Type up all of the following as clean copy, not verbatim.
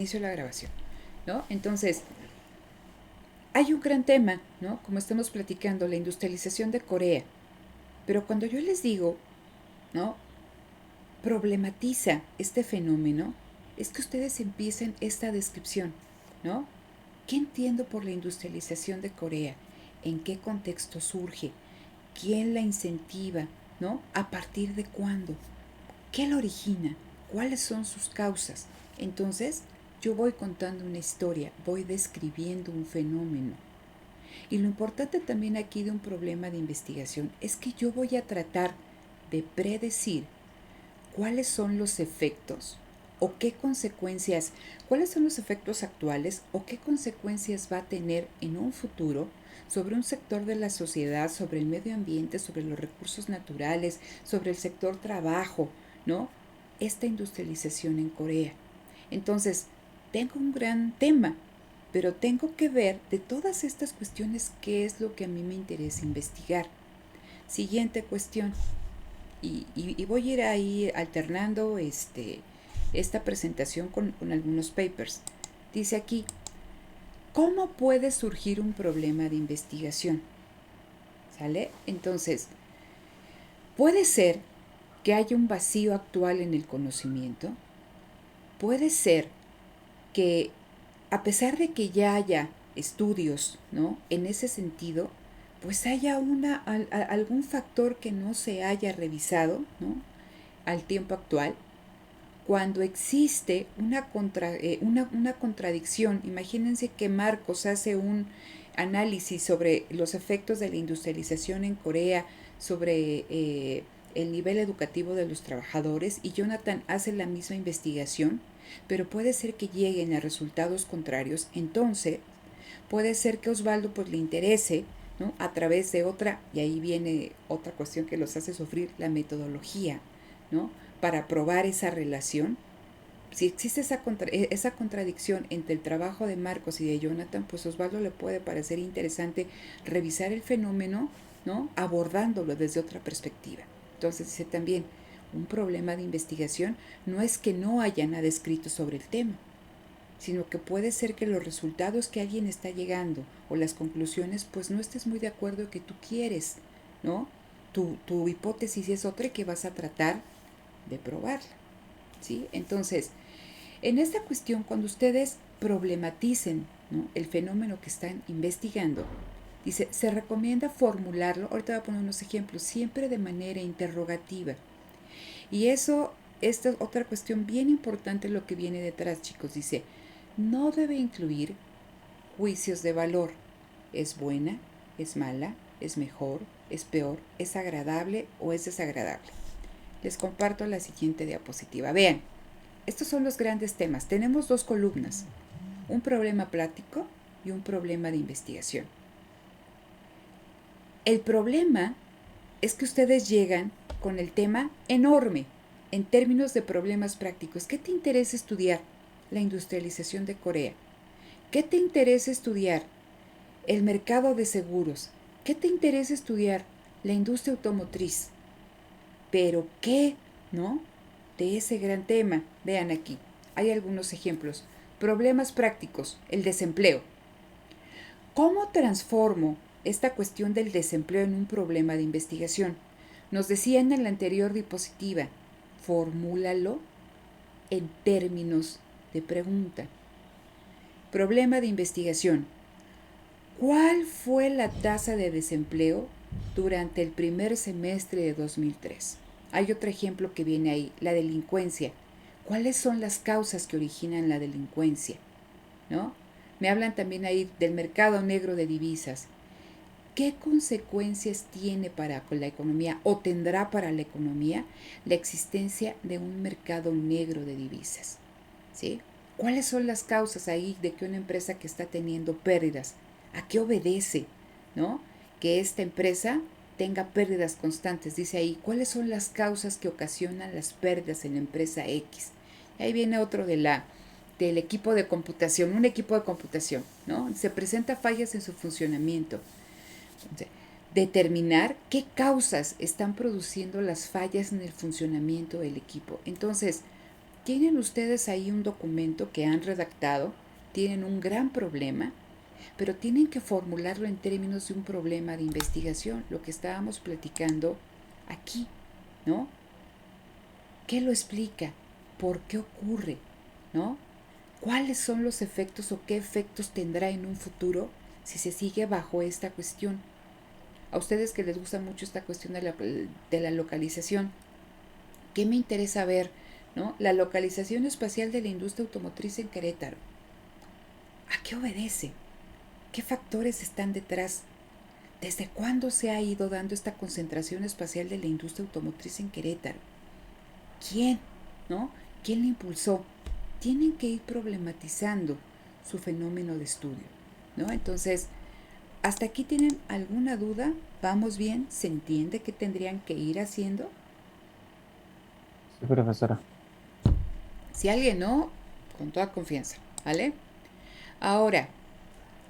inicio la grabación, ¿no? Entonces, hay un gran tema, ¿no? Como estamos platicando, la industrialización de Corea. Pero cuando yo les digo, ¿no? Problematiza este fenómeno, es que ustedes empiecen esta descripción, ¿no? ¿Qué entiendo por la industrialización de Corea? ¿En qué contexto surge? ¿Quién la incentiva? ¿No? ¿A partir de cuándo? ¿Qué la origina? ¿Cuáles son sus causas? Entonces, yo voy contando una historia, voy describiendo un fenómeno. Y lo importante también aquí de un problema de investigación es que yo voy a tratar de predecir cuáles son los efectos o qué consecuencias, cuáles son los efectos actuales o qué consecuencias va a tener en un futuro sobre un sector de la sociedad, sobre el medio ambiente, sobre los recursos naturales, sobre el sector trabajo, ¿no? Esta industrialización en Corea. Entonces, tengo un gran tema, pero tengo que ver de todas estas cuestiones qué es lo que a mí me interesa investigar. Siguiente cuestión, y voy a ir ahí alternando esta presentación con algunos papers. Dice aquí, ¿cómo puede surgir un problema de investigación? ¿Sale? Entonces, puede ser que haya un vacío actual en el conocimiento. Puede ser que, a pesar de que ya haya estudios, ¿no? En ese sentido, pues haya algún factor que no se haya revisado, ¿no? Al tiempo actual, cuando existe una contradicción. Imagínense que Marcos hace un análisis sobre los efectos de la industrialización en Corea, sobre el nivel educativo de los trabajadores, y Jonathan hace la misma investigación, pero puede ser que lleguen a resultados contrarios. Entonces, puede ser que Osvaldo pues le interese, ¿no? A través de otra, y ahí viene otra cuestión que los hace sufrir, la metodología, ¿no? Para probar esa relación. Si existe esa contradicción entre el trabajo de Marcos y de Jonathan, pues Osvaldo le puede parecer interesante revisar el fenómeno, ¿no? Abordándolo desde otra perspectiva. Entonces dice también, un problema de investigación no es que no haya nada escrito sobre el tema, sino que puede ser que los resultados que alguien está llegando o las conclusiones, pues no estés muy de acuerdo que tú quieres, ¿no? Tu hipótesis es otra y que vas a tratar de probarla, ¿sí? Entonces, en esta cuestión, cuando ustedes problematicen, ¿no? El fenómeno que están investigando, dice, se recomienda formularlo, ahorita voy a poner unos ejemplos, siempre de manera interrogativa. Y eso, esta es otra cuestión bien importante lo que viene detrás, chicos. Dice, no debe incluir juicios de valor. ¿Es buena? ¿Es mala? ¿Es mejor? ¿Es peor? ¿Es agradable o es desagradable? Les comparto la siguiente diapositiva. Vean, estos son los grandes temas. Tenemos dos columnas, un problema práctico y un problema de investigación. El problema es que ustedes llegan con el tema enorme en términos de problemas prácticos. ¿Qué te interesa estudiar? La industrialización de Corea. ¿Qué te interesa estudiar? El mercado de seguros. ¿Qué te interesa estudiar? La industria automotriz. Pero ¿qué? ¿No? De ese gran tema. Vean aquí, hay algunos ejemplos. Problemas prácticos, el desempleo. ¿Cómo transformo esta cuestión del desempleo en un problema de investigación? Nos decían en la anterior diapositiva, formúlalo en términos de pregunta. Problema de investigación. ¿Cuál fue la tasa de desempleo durante el primer semestre de 2003? Hay otro ejemplo que viene ahí, la delincuencia. ¿Cuáles son las causas que originan la delincuencia? ¿No? Me hablan también ahí del mercado negro de divisas. ¿Qué consecuencias tiene para la economía o tendrá para la economía la existencia de un mercado negro de divisas? ¿Sí? ¿Cuáles son las causas ahí de que una empresa que está teniendo pérdidas, a qué obedece, ¿no? Que esta empresa tenga pérdidas constantes. Dice ahí, ¿cuáles son las causas que ocasionan las pérdidas en la empresa X? Y ahí viene otro del equipo de computación, un equipo de computación, ¿no? Se presenta fallas en su funcionamiento. Entonces, determinar qué causas están produciendo las fallas en el funcionamiento del equipo. Entonces, Tienen ustedes ahí un documento que han redactado, tienen un gran problema, pero tienen que formularlo en términos de un problema de investigación, lo que estábamos platicando aquí, ¿no? ¿Qué lo explica? ¿Por qué ocurre? ¿No? ¿Cuáles son los efectos o qué efectos tendrá en un futuro si se sigue bajo esta cuestión? A ustedes que les gusta mucho esta cuestión de la localización, ¿qué me interesa ver? ¿No? La localización espacial de la industria automotriz en Querétaro. ¿A qué obedece? ¿Qué factores están detrás? ¿Desde cuándo se ha ido dando esta concentración espacial de la industria automotriz en Querétaro? ¿Quién? ¿No? ¿Quién la impulsó? Tienen que ir problematizando su fenómeno de estudio, ¿no? Entonces, ¿hasta aquí tienen alguna duda? ¿Vamos bien? ¿Se entiende qué tendrían que ir haciendo? Sí, profesora. Si alguien no, con toda confianza, ¿vale? Ahora,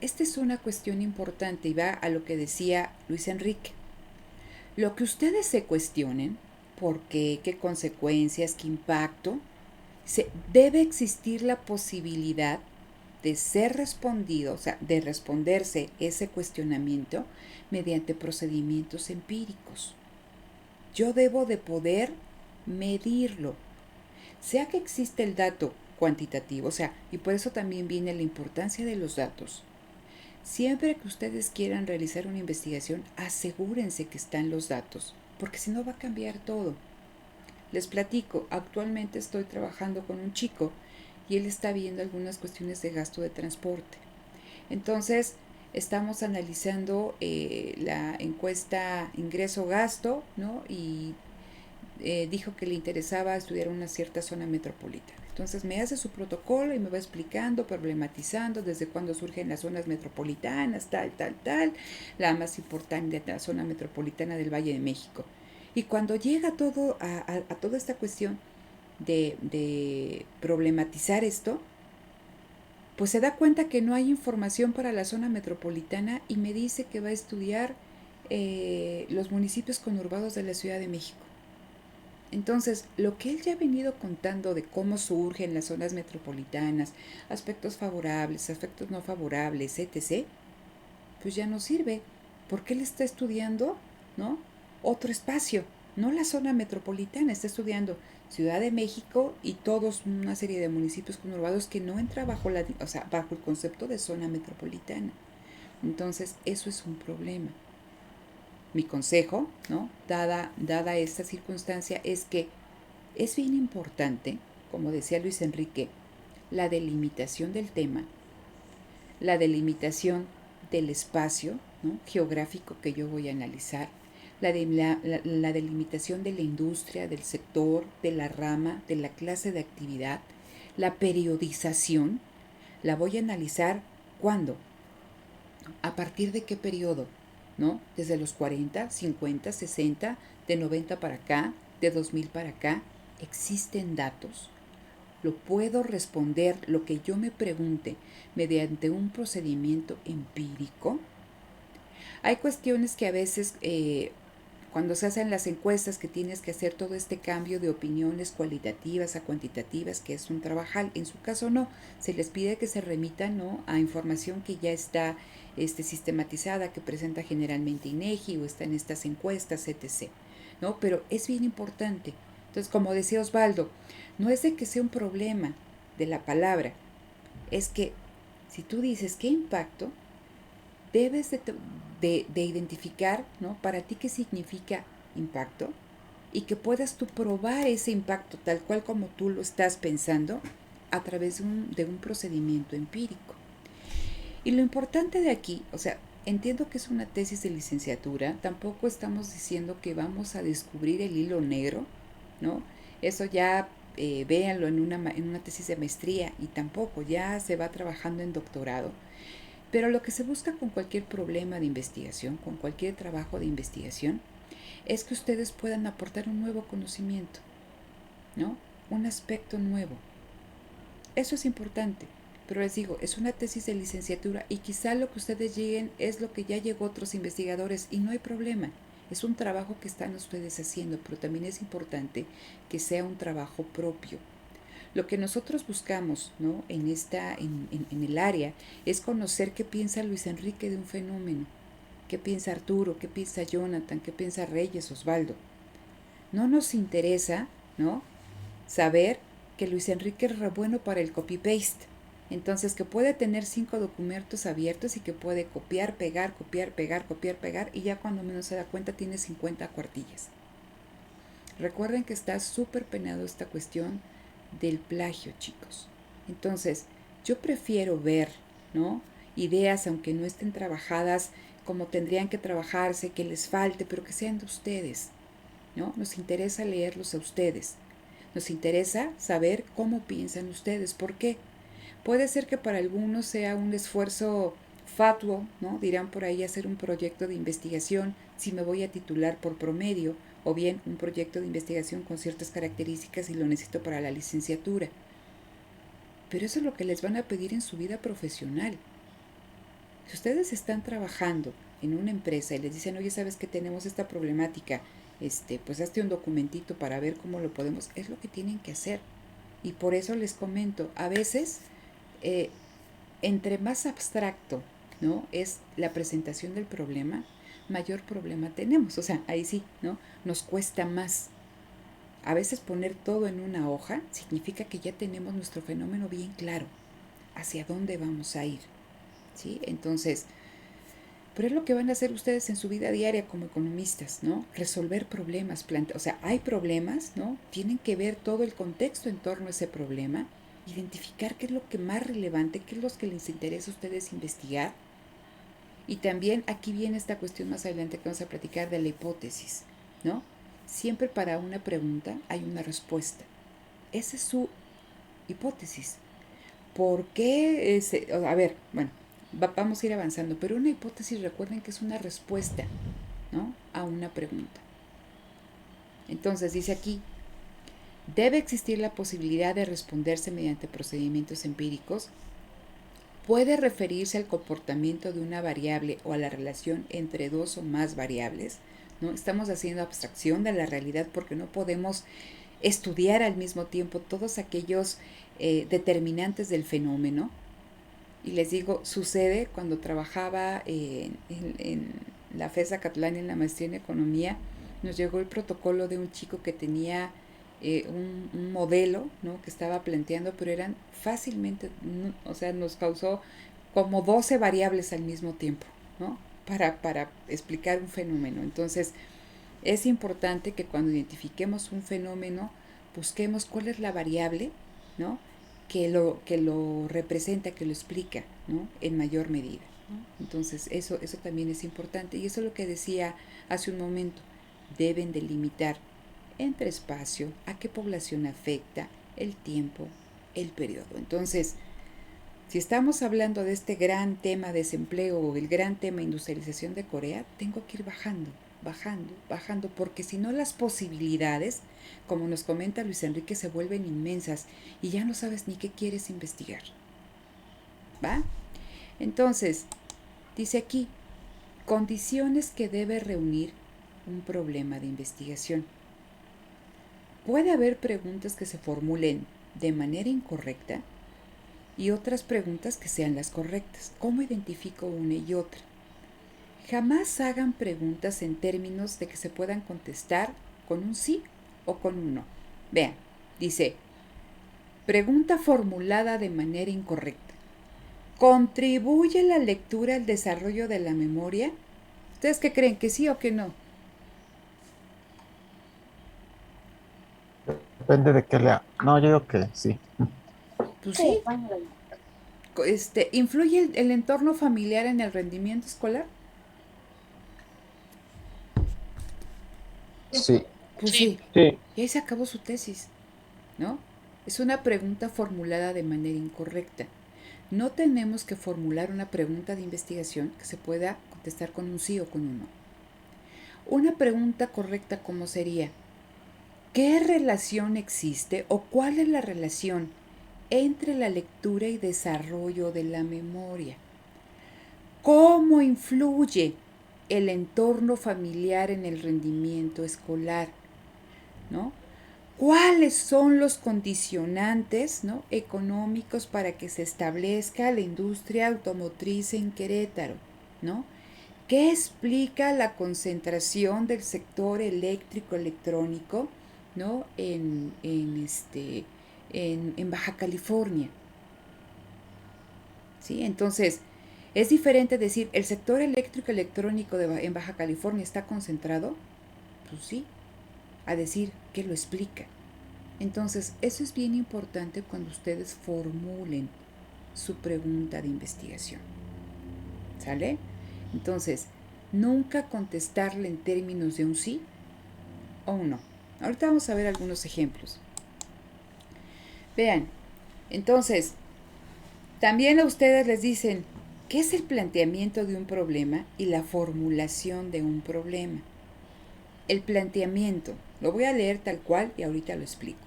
esta es una cuestión importante y va a lo que decía Luis Enrique. Lo que ustedes se cuestionen, ¿por qué? ¿Qué consecuencias? ¿Qué impacto? Debe existir la posibilidad de ser respondido, o sea, de responderse ese cuestionamiento mediante procedimientos empíricos. Yo debo de poder medirlo, sea que existe el dato cuantitativo, o sea, y por eso también viene la importancia de los datos. Siempre que ustedes quieran realizar una investigación, asegúrense que están los datos, porque si no va a cambiar todo. Les platico, actualmente estoy trabajando con un chico y él está viendo algunas cuestiones de gasto de transporte. Entonces, estamos analizando la encuesta ingreso-gasto, ¿no? Y dijo que le interesaba estudiar una cierta zona metropolitana. Entonces me hace su protocolo y me va explicando, problematizando desde cuándo surgen las zonas metropolitanas, tal, la más importante, la zona metropolitana del Valle de México. Y cuando llega todo a toda esta cuestión de problematizar esto, pues se da cuenta que no hay información para la zona metropolitana y me dice que va a estudiar los municipios conurbados de la Ciudad de México. Entonces, lo que él ya ha venido contando de cómo surgen las zonas metropolitanas, aspectos favorables, aspectos no favorables, etc., pues ya no sirve, porque él está estudiando, ¿no? Otro espacio, no la zona metropolitana, está estudiando Ciudad de México y todos una serie de municipios conurbados que no entra bajo bajo el concepto de zona metropolitana. Entonces, eso es un problema. Mi consejo, ¿no? Dada esta circunstancia, es que es bien importante, como decía Luis Enrique, la delimitación del tema, la delimitación del espacio, ¿no? Geográfico que yo voy a analizar, la delimitación de la industria, del sector, de la rama, de la clase de actividad, la periodización, la voy a analizar cuándo, a partir de qué periodo, ¿no? Desde los 40, 50, 60, de 90 para acá, de 2000 para acá, existen datos. Lo puedo responder lo que yo me pregunte mediante un procedimiento empírico. Hay cuestiones que a veces cuando se hacen las encuestas que tienes que hacer todo este cambio de opiniones cualitativas a cuantitativas, que es un trabajal. En su caso no, se les pide que se remitan, ¿no?, a información que ya está sistematizada, que presenta generalmente INEGI o está en estas encuestas, etc., ¿no? Pero es bien importante. Entonces, como decía Osvaldo, no es de que sea un problema de la palabra, es que si tú dices qué impacto, debes de identificar, ¿no?, para ti qué significa impacto y que puedas tú probar ese impacto tal cual como tú lo estás pensando a través de un procedimiento empírico. Y lo importante de aquí, o sea, entiendo que es una tesis de licenciatura, tampoco estamos diciendo que vamos a descubrir el hilo negro, ¿no? Eso ya véanlo en una tesis de maestría y tampoco, ya se va trabajando en doctorado. Pero lo que se busca con cualquier problema de investigación, con cualquier trabajo de investigación, es que ustedes puedan aportar un nuevo conocimiento, ¿no? Un aspecto nuevo. Eso es importante. Pero les digo, es una tesis de licenciatura y quizá lo que ustedes lleguen es lo que ya llegó otros investigadores y no hay problema. Es un trabajo que están ustedes haciendo, pero también es importante que sea un trabajo propio. Lo que nosotros buscamos, ¿no? En el área es conocer qué piensa Luis Enrique de un fenómeno, qué piensa Arturo, qué piensa Jonathan, qué piensa Reyes, Osvaldo. No nos interesa, ¿no? Saber que Luis Enrique es re bueno para el copy-paste. Entonces, que puede tener 5 documentos abiertos y que puede copiar, pegar, copiar, pegar, copiar, pegar, y ya cuando menos se da cuenta tiene 50 cuartillas. Recuerden que está súper penado esta cuestión del plagio, chicos. Entonces, yo prefiero ver, ¿no? Ideas, aunque no estén trabajadas como tendrían que trabajarse, que les falte, pero que sean de ustedes, ¿no? Nos interesa leerlos a ustedes. Nos interesa saber cómo piensan ustedes. ¿Por qué? Puede ser que para algunos sea un esfuerzo fatuo, ¿no? Dirán por ahí hacer un proyecto de investigación si me voy a titular por promedio, o bien un proyecto de investigación con ciertas características y lo necesito para la licenciatura. Pero eso es lo que les van a pedir en su vida profesional. Si ustedes están trabajando en una empresa y les dicen, oye, ¿sabes que tenemos esta problemática? Pues hazte un documentito para ver cómo lo podemos, es lo que tienen que hacer. Y por eso les comento, a veces, entre más abstracto, ¿no? Es la presentación del problema, mayor problema tenemos. O sea, ahí sí, ¿no? Nos cuesta más. A veces poner todo en una hoja significa que ya tenemos nuestro fenómeno bien claro, hacia dónde vamos a ir, ¿sí? Entonces, pero es lo que van a hacer ustedes en su vida diaria como economistas, ¿no? Resolver problemas, o sea, hay problemas, ¿no? Tienen que ver todo el contexto en torno a ese problema, identificar qué es lo que más relevante, qué es lo que les interesa a ustedes investigar. Y también aquí viene esta cuestión más adelante que vamos a platicar de la hipótesis, ¿no? Siempre para una pregunta hay una respuesta. Esa es su hipótesis. ¿Por qué? A ver, bueno, vamos a ir avanzando, pero una hipótesis, recuerden que es una respuesta, ¿no? A una pregunta. Entonces dice aquí, debe existir la posibilidad de responderse mediante procedimientos empíricos. Puede referirse al comportamiento de una variable o a la relación entre dos o más variables, ¿no? Estamos haciendo abstracción de la realidad porque no podemos estudiar al mismo tiempo todos aquellos determinantes del fenómeno. Y les digo, sucede cuando trabajaba en la FES Acatlán en la maestría en economía, nos llegó el protocolo de un chico que tenía un modelo, ¿no? Que estaba planteando, pero eran fácilmente, o sea, nos causó como 12 variables al mismo tiempo, ¿no? Para explicar un fenómeno. Entonces, es importante que cuando identifiquemos un fenómeno, busquemos cuál es la variable, ¿no? Que lo representa, que lo explica, ¿no? En mayor medida, ¿no? Entonces, eso también es importante. Y eso es lo que decía hace un momento. Deben delimitar entre espacio, a qué población afecta, el tiempo, el periodo. Entonces, si estamos hablando de este gran tema desempleo o el gran tema industrialización de Corea, tengo que ir bajando, bajando, bajando, porque si no las posibilidades, como nos comenta Luis Enrique, se vuelven inmensas y ya no sabes ni qué quieres investigar. ¿Va? Entonces, dice aquí, condiciones que debe reunir un problema de investigación. Puede haber preguntas que se formulen de manera incorrecta y otras preguntas que sean las correctas. ¿Cómo identifico una y otra? Jamás hagan preguntas en términos de que se puedan contestar con un sí o con un no. Vean, dice, pregunta formulada de manera incorrecta. ¿Contribuye la lectura al desarrollo de la memoria? ¿Ustedes qué creen? ¿Que sí o que no? Depende de qué lea. No, yo digo que sí. Pues sí. ¿Influye el entorno familiar en el rendimiento escolar? Sí. Pues sí. Sí. Y ahí se acabó su tesis, ¿no? Es una pregunta formulada de manera incorrecta. No tenemos que formular una pregunta de investigación que se pueda contestar con un sí o con un no. Una pregunta correcta, ¿cómo sería? ¿Qué relación existe o cuál es la relación entre la lectura y desarrollo de la memoria? ¿Cómo influye el entorno familiar en el rendimiento escolar? ¿No? ¿Cuáles son los condicionantes, ¿no?, económicos para que se establezca la industria automotriz en Querétaro? ¿No? ¿Qué explica la concentración del sector eléctrico electrónico, ¿no?, en Baja California? ¿Sí? Entonces, es diferente decir, ¿el sector eléctrico electrónico en Baja California está concentrado? Pues sí, a decir, ¿qué lo explica? Entonces, eso es bien importante cuando ustedes formulen su pregunta de investigación. ¿Sale? Entonces, nunca contestarle en términos de un sí o un no. Ahorita vamos a ver algunos ejemplos. Vean, entonces, también a ustedes les dicen, ¿qué es el planteamiento de un problema y la formulación de un problema? El planteamiento, lo voy a leer tal cual y ahorita lo explico.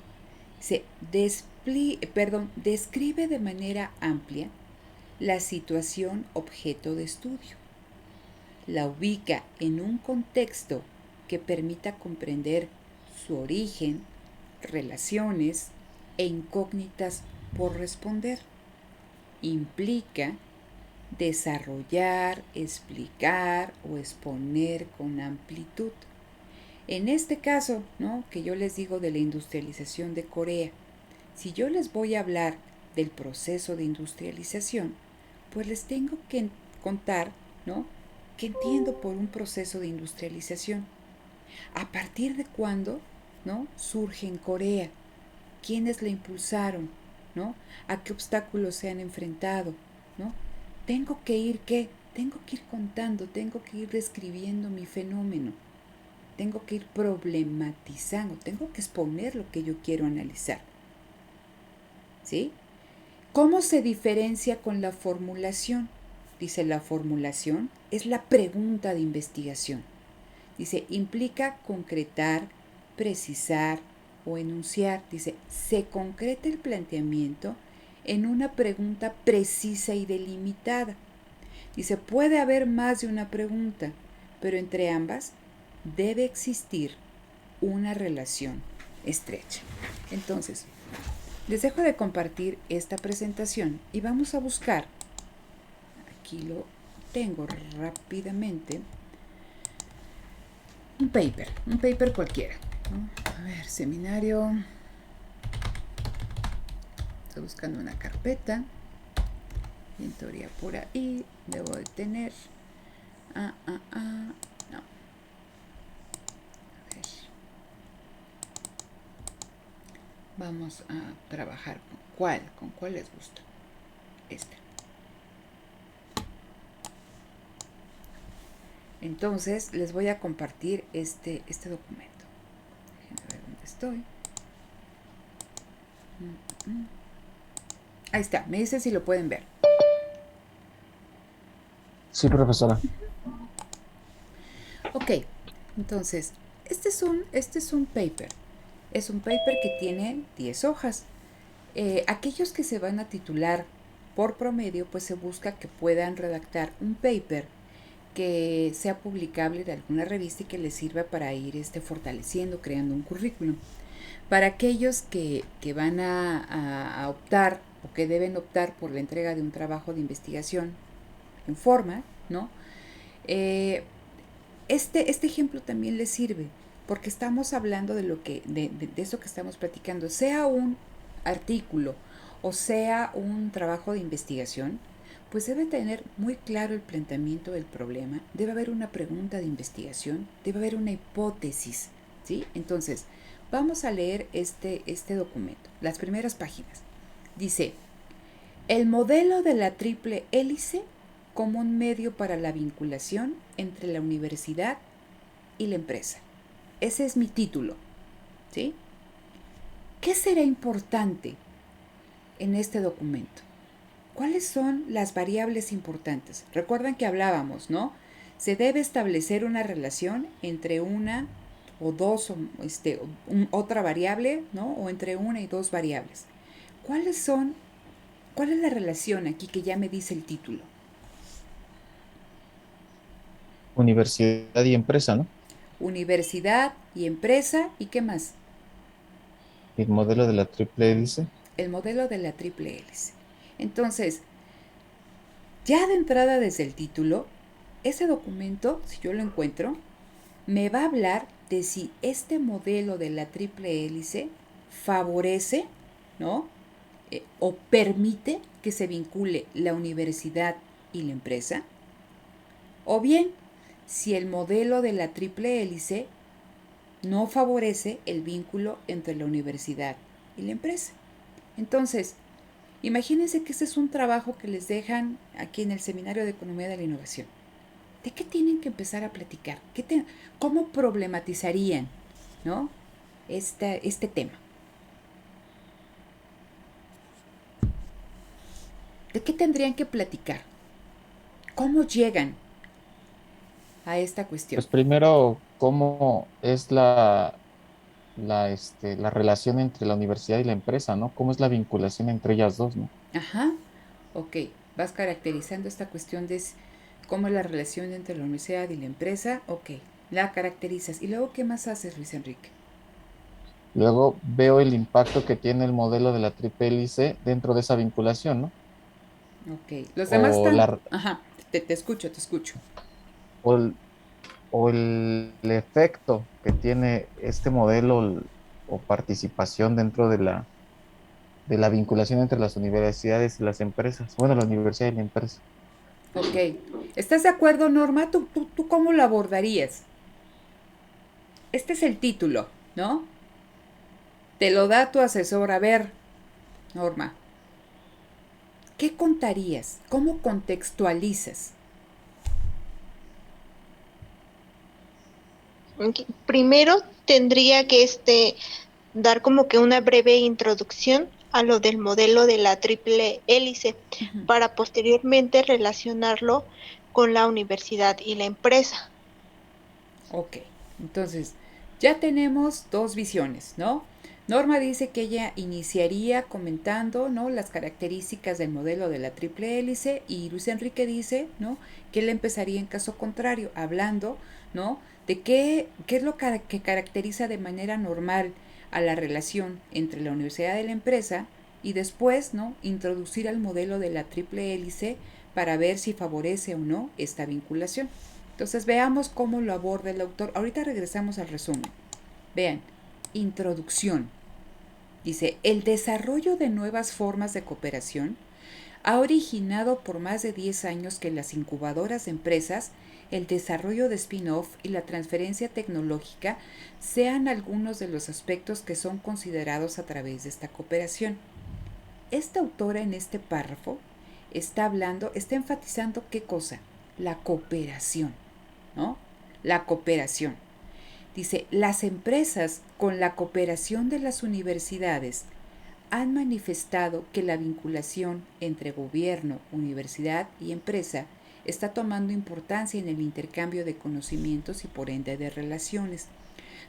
Dice, describe de manera amplia la situación objeto de estudio. La ubica en un contexto que permita comprender su origen, relaciones e incógnitas por responder. Implica desarrollar, explicar o exponer con amplitud. En este caso, ¿no?, que yo les digo de la industrialización de Corea, si yo les voy a hablar del proceso de industrialización, pues les tengo que contar, ¿no?, qué entiendo por un proceso de industrialización. ¿A partir de cuándo, ¿no?, surge en Corea? ¿Quiénes la impulsaron? ¿No? ¿A qué obstáculos se han enfrentado? ¿No? Tengo que ir, ¿qué? Tengo que ir contando, tengo que ir describiendo mi fenómeno. Tengo que ir problematizando, tengo que exponer lo que yo quiero analizar. ¿Sí? ¿Cómo se diferencia con la formulación? Dice, la formulación es la pregunta de investigación. Dice, implica concretar, precisar o enunciar. Dice, se concreta el planteamiento en una pregunta precisa y delimitada. Dice, puede haber más de una pregunta, pero entre ambas debe existir una relación estrecha. Entonces, les dejo de compartir esta presentación y vamos a buscar, aquí lo tengo rápidamente, un paper cualquiera, ¿no? A ver, seminario, estoy buscando una carpeta, y en teoría por ahí debo de tener, no, a ver, vamos a trabajar con cuál les gusta, este. Entonces les voy a compartir este documento. Déjenme ver dónde estoy. Ahí está, me dicen si lo pueden ver. Sí, profesora. Ok, entonces, este es un paper. Es un paper que tiene 10 hojas. Aquellos que se van a titular por promedio, pues se busca que puedan redactar un paper que sea publicable de alguna revista y que les sirva para ir fortaleciendo, creando un currículum. Para aquellos que van a optar o que deben optar por la entrega de un trabajo de investigación en forma, ¿no? Este ejemplo también les sirve porque estamos hablando de eso que estamos platicando, sea un artículo o sea un trabajo de investigación, pues debe tener muy claro el planteamiento del problema, debe haber una pregunta de investigación, debe haber una hipótesis, ¿sí? Entonces, vamos a leer este documento, las primeras páginas. Dice, el modelo de la triple hélice como un medio para la vinculación entre la universidad y la empresa. Ese es mi título, ¿sí? ¿Qué será importante en este documento? ¿Cuáles son las variables importantes? Recuerdan que hablábamos, ¿no? Se debe establecer una relación entre una o dos, otra variable, ¿no? O entre una y dos variables. ¿Cuál es la relación aquí que ya me dice el título? Universidad y empresa, ¿no? Universidad y empresa, ¿y qué más? El modelo de la triple hélice. El modelo de la triple hélice. Entonces, ya de entrada desde el título, ese documento, si yo lo encuentro, me va a hablar de si este modelo de la triple hélice favorece, ¿no? O permite que se vincule la universidad y la empresa, o bien si el modelo de la triple hélice no favorece el vínculo entre la universidad y la empresa. Entonces, imagínense que este es un trabajo que les dejan aquí en el Seminario de Economía de la Innovación. ¿De qué tienen que empezar a platicar? ¿Cómo problematizarían, ¿no? este tema? ¿De qué tendrían que platicar? ¿Cómo llegan a esta cuestión? Pues primero, ¿cómo es la relación entre la universidad y la empresa, ¿no? ¿Cómo es la vinculación entre ellas dos, ¿no? Ajá, ok. Vas caracterizando esta cuestión de cómo es la relación entre la universidad y la empresa. Ok, la caracterizas. ¿Y luego qué más haces, Luis Enrique? Luego veo el impacto que tiene el modelo de la triple hélice dentro de esa vinculación, ¿no? Ok, los demás O, están... la, Ajá, te escucho, te escucho. o, el, o el efecto que tiene este modelo o participación dentro de la vinculación entre las universidades y las empresas. Bueno, la universidad y la empresa. Ok, ¿estás de acuerdo, Norma? ¿Tú cómo lo abordarías? Este es el título, ¿no? Te lo da tu asesor. A ver, Norma, ¿qué contarías? ¿Cómo contextualizas? Ok, primero tendría que dar como que una breve introducción a lo del modelo de la triple hélice para posteriormente relacionarlo con la universidad y la empresa. Ok, entonces ya tenemos dos visiones, ¿no? Norma dice que ella iniciaría comentando, ¿no?, las características del modelo de la triple hélice, y Luis Enrique dice, ¿no?, que él empezaría en caso contrario, hablando, ¿no?, de qué es lo que caracteriza de manera normal a la relación entre la universidad y la empresa, y después, ¿no?, introducir al modelo de la triple hélice para ver si favorece o no esta vinculación. Entonces veamos cómo lo aborda el autor. Ahorita regresamos al resumen. Vean, introducción. Dice, el desarrollo de nuevas formas de cooperación ha originado por más de 10 años que las incubadoras de empresas, el desarrollo de spin-off y la transferencia tecnológica sean algunos de los aspectos que son considerados a través de esta cooperación. Esta autora en este párrafo está enfatizando qué cosa, la cooperación, ¿no? La cooperación. Dice, las empresas, con la cooperación de las universidades, han manifestado que la vinculación entre gobierno, universidad y empresa está tomando importancia en el intercambio de conocimientos y por ende de relaciones,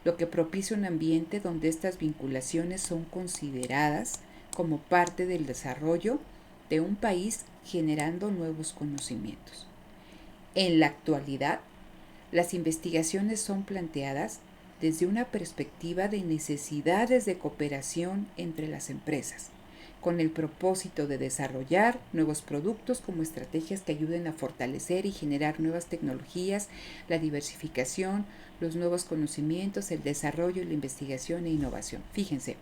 lo que propicia un ambiente donde estas vinculaciones son consideradas como parte del desarrollo de un país, generando nuevos conocimientos. En la actualidad, las investigaciones son planteadas desde una perspectiva de necesidades de cooperación entre las empresas, con el propósito de desarrollar nuevos productos como estrategias que ayuden a fortalecer y generar nuevas tecnologías, la diversificación, los nuevos conocimientos, el desarrollo, la investigación e innovación. Fíjense,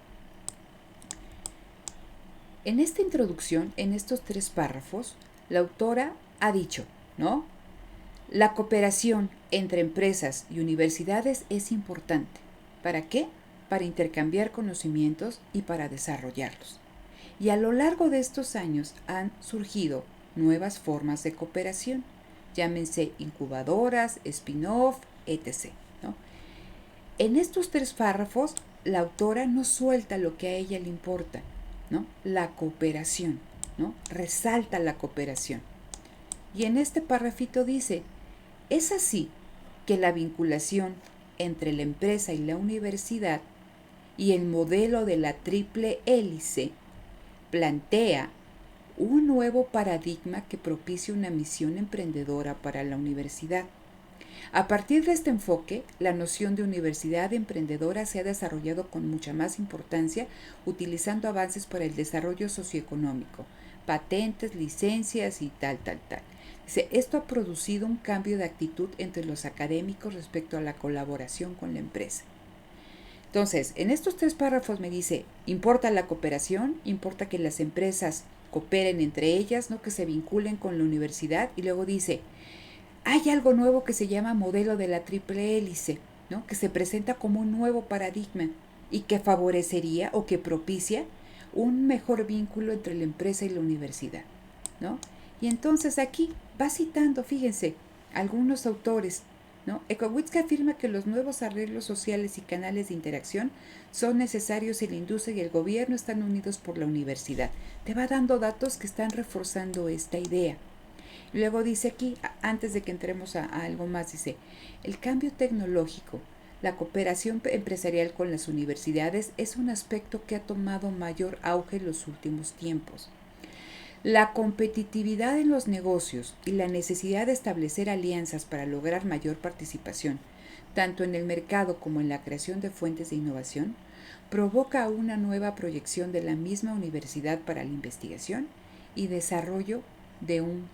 en esta introducción, en estos 3 párrafos, la autora ha dicho, ¿no?, la cooperación entre empresas y universidades es importante. ¿Para qué? Para intercambiar conocimientos y para desarrollarlos. Y a lo largo de estos años han surgido nuevas formas de cooperación, llámense incubadoras, spin-off, etc., ¿no? En estos 3 párrafos, la autora no suelta lo que a ella le importa, ¿no? La cooperación, ¿no? Resalta la cooperación. Y en este párrafito dice, es así que la vinculación entre la empresa y la universidad y el modelo de la triple hélice plantea un nuevo paradigma que propicia una misión emprendedora para la universidad. A partir de este enfoque, la noción de universidad emprendedora se ha desarrollado con mucha más importancia, utilizando avances para el desarrollo socioeconómico, patentes, licencias y tal. Dice, esto ha producido un cambio de actitud entre los académicos respecto a la colaboración con la empresa. Entonces, en estos 3 párrafos me dice, importa la cooperación, importa que las empresas cooperen entre ellas, ¿no? Que se vinculen con la universidad, y luego dice, hay algo nuevo que se llama modelo de la triple hélice, ¿no? Que se presenta como un nuevo paradigma y que favorecería o que propicia un mejor vínculo entre la empresa y la universidad, ¿no? Y entonces aquí va citando, fíjense, algunos autores, ¿no? Ekowitz afirma que los nuevos arreglos sociales y canales de interacción son necesarios si la industria y el gobierno están unidos por la universidad. Te va dando datos que están reforzando esta idea. Luego dice aquí, antes de que entremos a algo más, dice, el cambio tecnológico, la cooperación empresarial con las universidades es un aspecto que ha tomado mayor auge en los últimos tiempos. La competitividad en los negocios y la necesidad de establecer alianzas para lograr mayor participación, tanto en el mercado como en la creación de fuentes de innovación, provoca una nueva proyección de la misma universidad para la investigación y desarrollo de un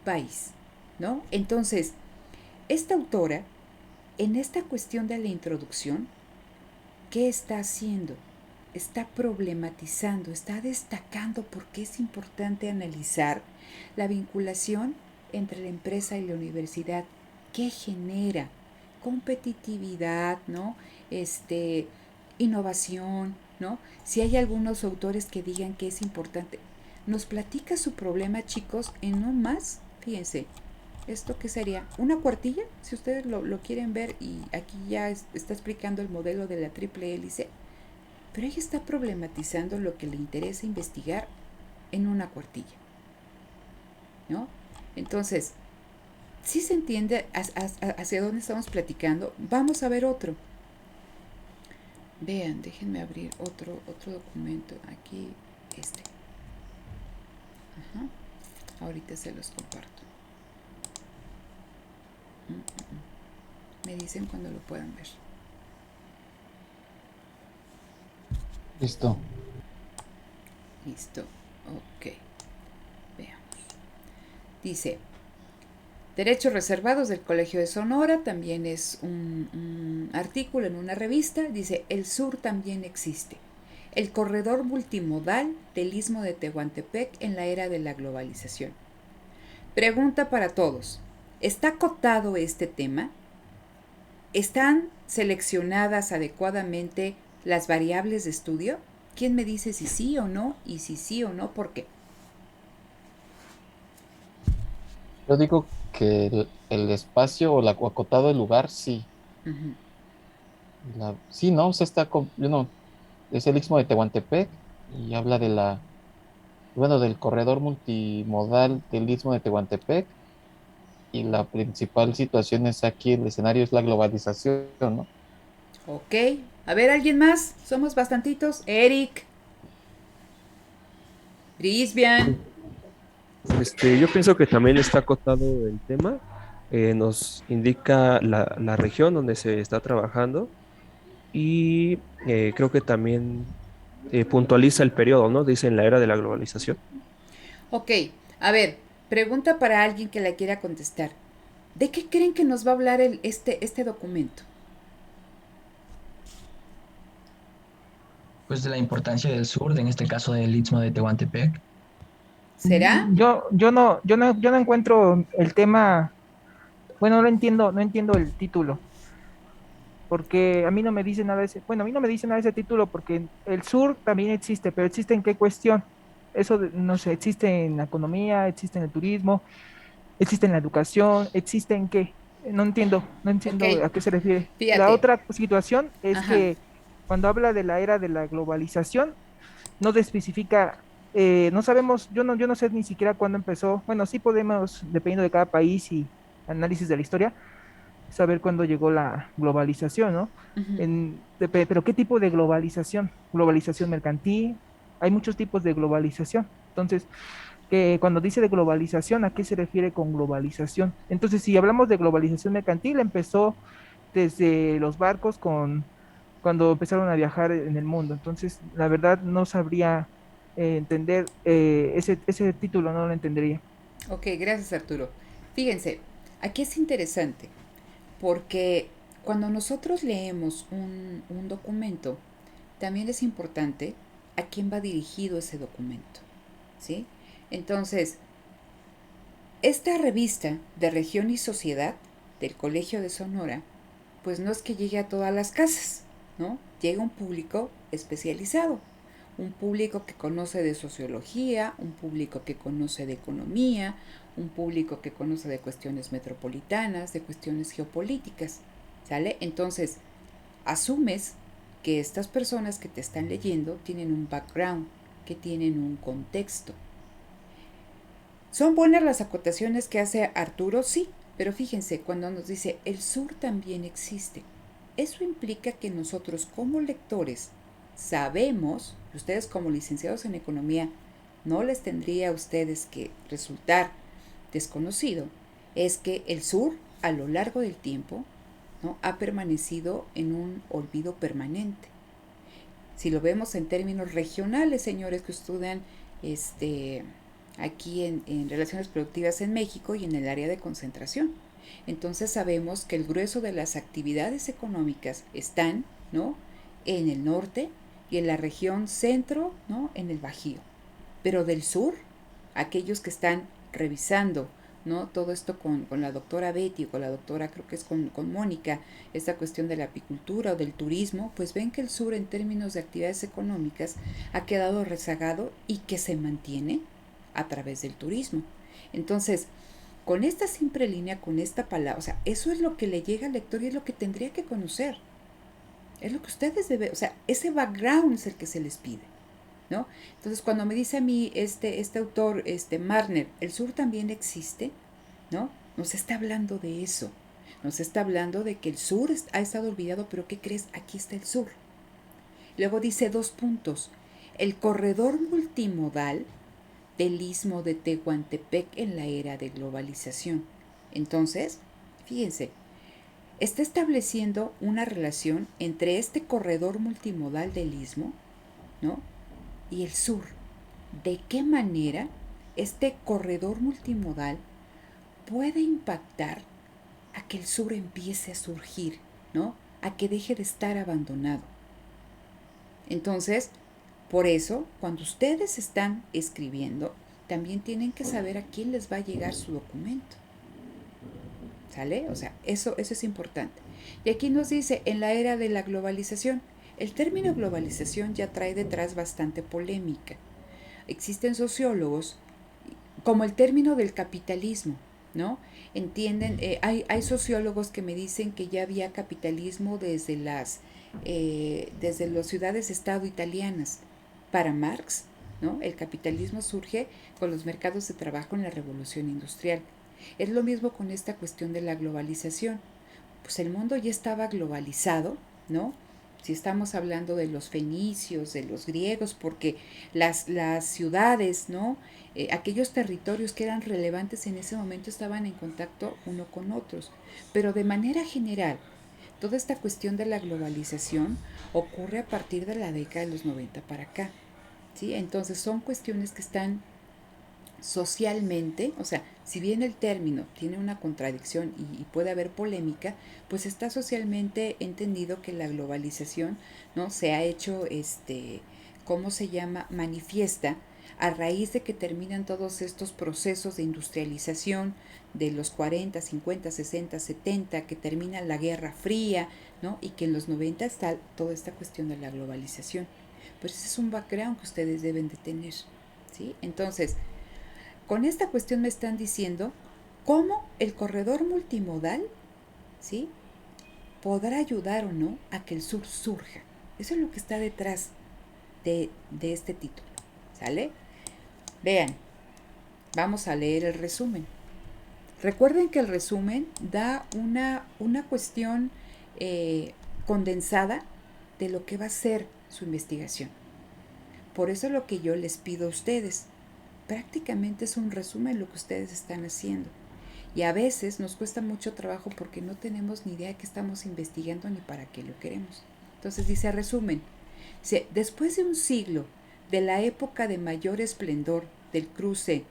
país, ¿no? Entonces, esta autora, en esta cuestión de la introducción, ¿qué está haciendo? Está problematizando, está destacando por qué es importante analizar la vinculación entre la empresa y la universidad, qué genera competitividad, ¿no? Innovación, ¿no? Si hay algunos autores que digan que es importante, nos platica su problema, chicos, en no más, fíjense, esto que sería una cuartilla, si ustedes lo quieren ver, y aquí ya está explicando el modelo de la triple hélice, pero ella está problematizando lo que le interesa investigar en una cuartilla, ¿no? Entonces, si se entiende hacia dónde estamos platicando, vamos a ver otro. Vean, déjenme abrir otro documento, aquí este. Ajá. Ahorita se los comparto. Me dicen cuando lo puedan ver. Listo. Listo. Ok. Veamos. Dice, Derechos Reservados del Colegio de Sonora, también es un artículo en una revista. Dice, el sur también existe. El corredor multimodal del Istmo de Tehuantepec en la era de la globalización. Pregunta para todos. ¿Está acotado este tema? ¿Están seleccionadas adecuadamente las variables de estudio? ¿Quién me dice si sí o no? Y si sí o no, ¿por qué? Yo digo que el espacio o o acotado del lugar, sí. Uh-huh. Sí, ¿no? O sea, es el Istmo de Tehuantepec y habla del corredor multimodal del Istmo de Tehuantepec, y la principal situación es aquí, el escenario es la globalización, ¿no? Ok. A ver, ¿alguien más? Somos bastantitos. Eric. Brisbian. Yo pienso que también está acotado el tema. Nos indica la región donde se está trabajando y creo que también puntualiza el periodo, ¿no? Dice en la era de la globalización. Ok. A ver, pregunta para alguien que la quiera contestar. ¿De qué creen que nos va a hablar este documento? Pues de la importancia del sur, en este caso del Istmo de Tehuantepec. ¿Será? Yo no encuentro el tema, bueno, no entiendo el título, porque a mí no me dice nada ese, bueno, a mí no me dice nada ese título porque el sur también existe, pero ¿existe en qué cuestión? No sé, existe en la economía, existe en el turismo, existe en la educación, existe en qué. No Ok. entiendo a qué se refiere. La Fíjate. otra situación es Ajá. que cuando habla de la era de la globalización, no especifica, no sabemos, yo no sé ni siquiera cuándo empezó. Bueno, sí podemos, dependiendo de cada país y análisis de la historia, saber cuándo llegó la globalización, ¿no? Uh-huh. Pero ¿qué tipo de globalización? Globalización mercantil, hay muchos tipos de globalización. Entonces, que cuando dice de globalización, ¿a qué se refiere con globalización? Entonces, si hablamos de globalización mercantil, empezó desde los barcos cuando empezaron a viajar en el mundo. Entonces, la verdad no sabría entender ese título, no lo entendería. Ok, gracias Arturo. Fíjense, aquí es interesante porque cuando nosotros leemos un documento, también es importante a quién va dirigido ese documento, ¿sí? Entonces, esta revista de Región y Sociedad del Colegio de Sonora, pues no es que llegue a todas las casas, ¿no? Llega un público especializado, un público que conoce de sociología, un público que conoce de economía, un público que conoce de cuestiones metropolitanas, de cuestiones geopolíticas, ¿sale? Entonces, asumes que estas personas que te están leyendo tienen un background, que tienen un contexto. ¿Son buenas las acotaciones que hace Arturo? Sí, pero fíjense, cuando nos dice el sur también existe, eso implica que nosotros como lectores sabemos, ustedes como licenciados en economía, no les tendría a ustedes que resultar desconocido, es que el sur a lo largo del tiempo, ¿no?, ha permanecido en un olvido permanente. Si lo vemos en términos regionales, señores que estudian aquí en relaciones productivas en México y en el área de concentración. Entonces sabemos que el grueso de las actividades económicas están, ¿no?, en el norte y en la región centro, ¿no?, en el Bajío. Pero del sur, aquellos que están revisando, ¿no?, todo esto con la doctora Betty o con la doctora, creo que es con Mónica, esta cuestión de la apicultura o del turismo, pues ven que el sur en términos de actividades económicas ha quedado rezagado y que se mantiene a través del turismo. Entonces, con esta simple línea, con esta palabra, o sea, eso es lo que le llega al lector y es lo que tendría que conocer. Es lo que ustedes deben, o sea, ese background es el que se les pide, ¿no? Entonces, cuando me dice a mí este autor, Marner, el sur también existe, ¿no? Nos está hablando de eso. Nos está hablando de que el sur ha estado olvidado, pero ¿qué crees? Aquí está el sur. Luego dice 2 puntos. El corredor multimodal del istmo de Tehuantepec en la era de globalización. Entonces, fíjense, está estableciendo una relación entre este corredor multimodal del istmo, ¿no?, y el sur. ¿De qué manera este corredor multimodal puede impactar a que el sur empiece a surgir, ¿no?, a que deje de estar abandonado? Entonces, por eso, cuando ustedes están escribiendo, también tienen que saber a quién les va a llegar su documento. ¿Sale? O sea, eso es importante. Y aquí nos dice, en la era de la globalización, el término globalización ya trae detrás bastante polémica. Existen sociólogos, como el término del capitalismo, ¿no? Entienden, hay sociólogos que me dicen que ya había capitalismo desde las ciudades-estado italianas. Para Marx, ¿no?, el capitalismo surge con los mercados de trabajo en la revolución industrial. Es lo mismo con esta cuestión de la globalización. Pues el mundo ya estaba globalizado, ¿no? Si estamos hablando de los fenicios, de los griegos, porque las ciudades, ¿no?, aquellos territorios que eran relevantes en ese momento estaban en contacto uno con otros. Pero de manera general, toda esta cuestión de la globalización ocurre a partir de la década de los 90 para acá, ¿sí? Entonces son cuestiones que están socialmente, o sea, si bien el término tiene una contradicción y puede haber polémica, pues está socialmente entendido que la globalización, ¿no?, se ha hecho, ¿cómo se llama?, manifiesta a raíz de que terminan todos estos procesos de industrialización de los 40, 50, 60, 70, que termina la Guerra Fría, ¿no?, y que en los 90 está toda esta cuestión de la globalización. Pues ese es un background que ustedes deben de tener, ¿sí? Entonces, con esta cuestión me están diciendo cómo el corredor multimodal, ¿sí?, podrá ayudar o no a que el sur surja. Eso es lo que está detrás de este título, ¿sale? Vean, vamos a leer el resumen. Recuerden que el resumen da una cuestión condensada de lo que va a ser su investigación. Por eso lo que yo les pido a ustedes, prácticamente es un resumen lo que ustedes están haciendo. Y a veces nos cuesta mucho trabajo porque no tenemos ni idea de qué estamos investigando ni para qué lo queremos. Entonces dice, resumen, después de un siglo de la época de mayor esplendor del cruce,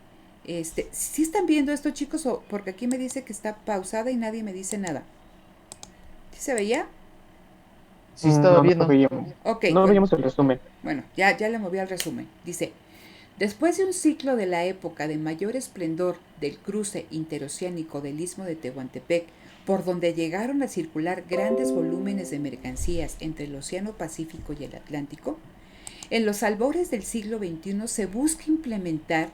¿sí están viendo esto, chicos? Porque aquí me dice que está pausada y nadie me dice nada. ¿Sí se veía? Sí, estaba No, no viendo. veíamos. Ok, No veíamos el resumen. bueno, ya le moví al resumen. Dice, después de un ciclo de la época de mayor esplendor del cruce interoceánico del Istmo de Tehuantepec, por donde llegaron a circular grandes volúmenes de mercancías entre el Océano Pacífico y el Atlántico, en los albores del siglo XXI se busca implementar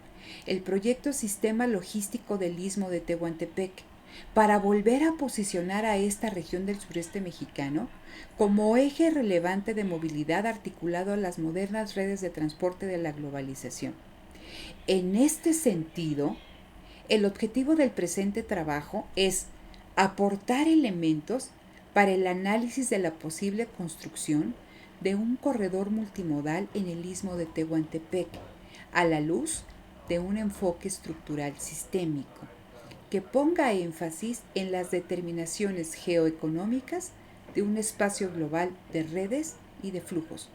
el proyecto Sistema Logístico del Istmo de Tehuantepec para volver a posicionar a esta región del sureste mexicano como eje relevante de movilidad articulado a las modernas redes de transporte de la globalización. En este sentido, el objetivo del presente trabajo es aportar elementos para el análisis de la posible construcción de un corredor multimodal en el Istmo de Tehuantepec, a la luz de un enfoque estructural sistémico, que ponga énfasis en las determinaciones geoeconómicas de un espacio global de redes y de flujos,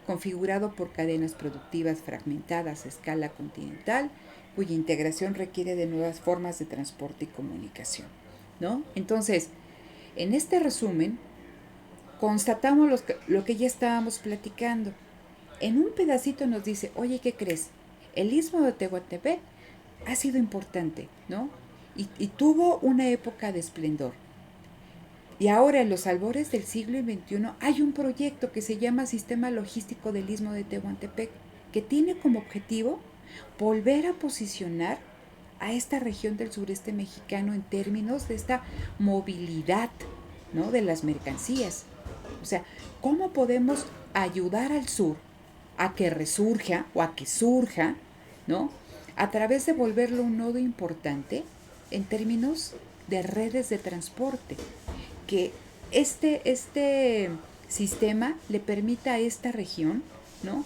configurado por cadenas productivas fragmentadas a escala continental, cuya integración requiere de nuevas formas de transporte y comunicación, ¿no? Entonces, en este resumen, constatamos lo que ya estábamos platicando. En un pedacito nos dice, oye, ¿qué crees? El Istmo de Tehuantepec ha sido importante, ¿no? Y tuvo una época de esplendor. Y ahora, en los albores del siglo XXI, hay un proyecto que se llama Sistema Logístico del Istmo de Tehuantepec, que tiene como objetivo volver a posicionar a esta región del sureste mexicano en términos de esta movilidad, ¿no?, de las mercancías. O sea, ¿cómo podemos ayudar al sur a que resurja o a que surja, ¿no?, a través de volverlo un nodo importante en términos de redes de transporte? Que este sistema le permita a esta región, ¿no?,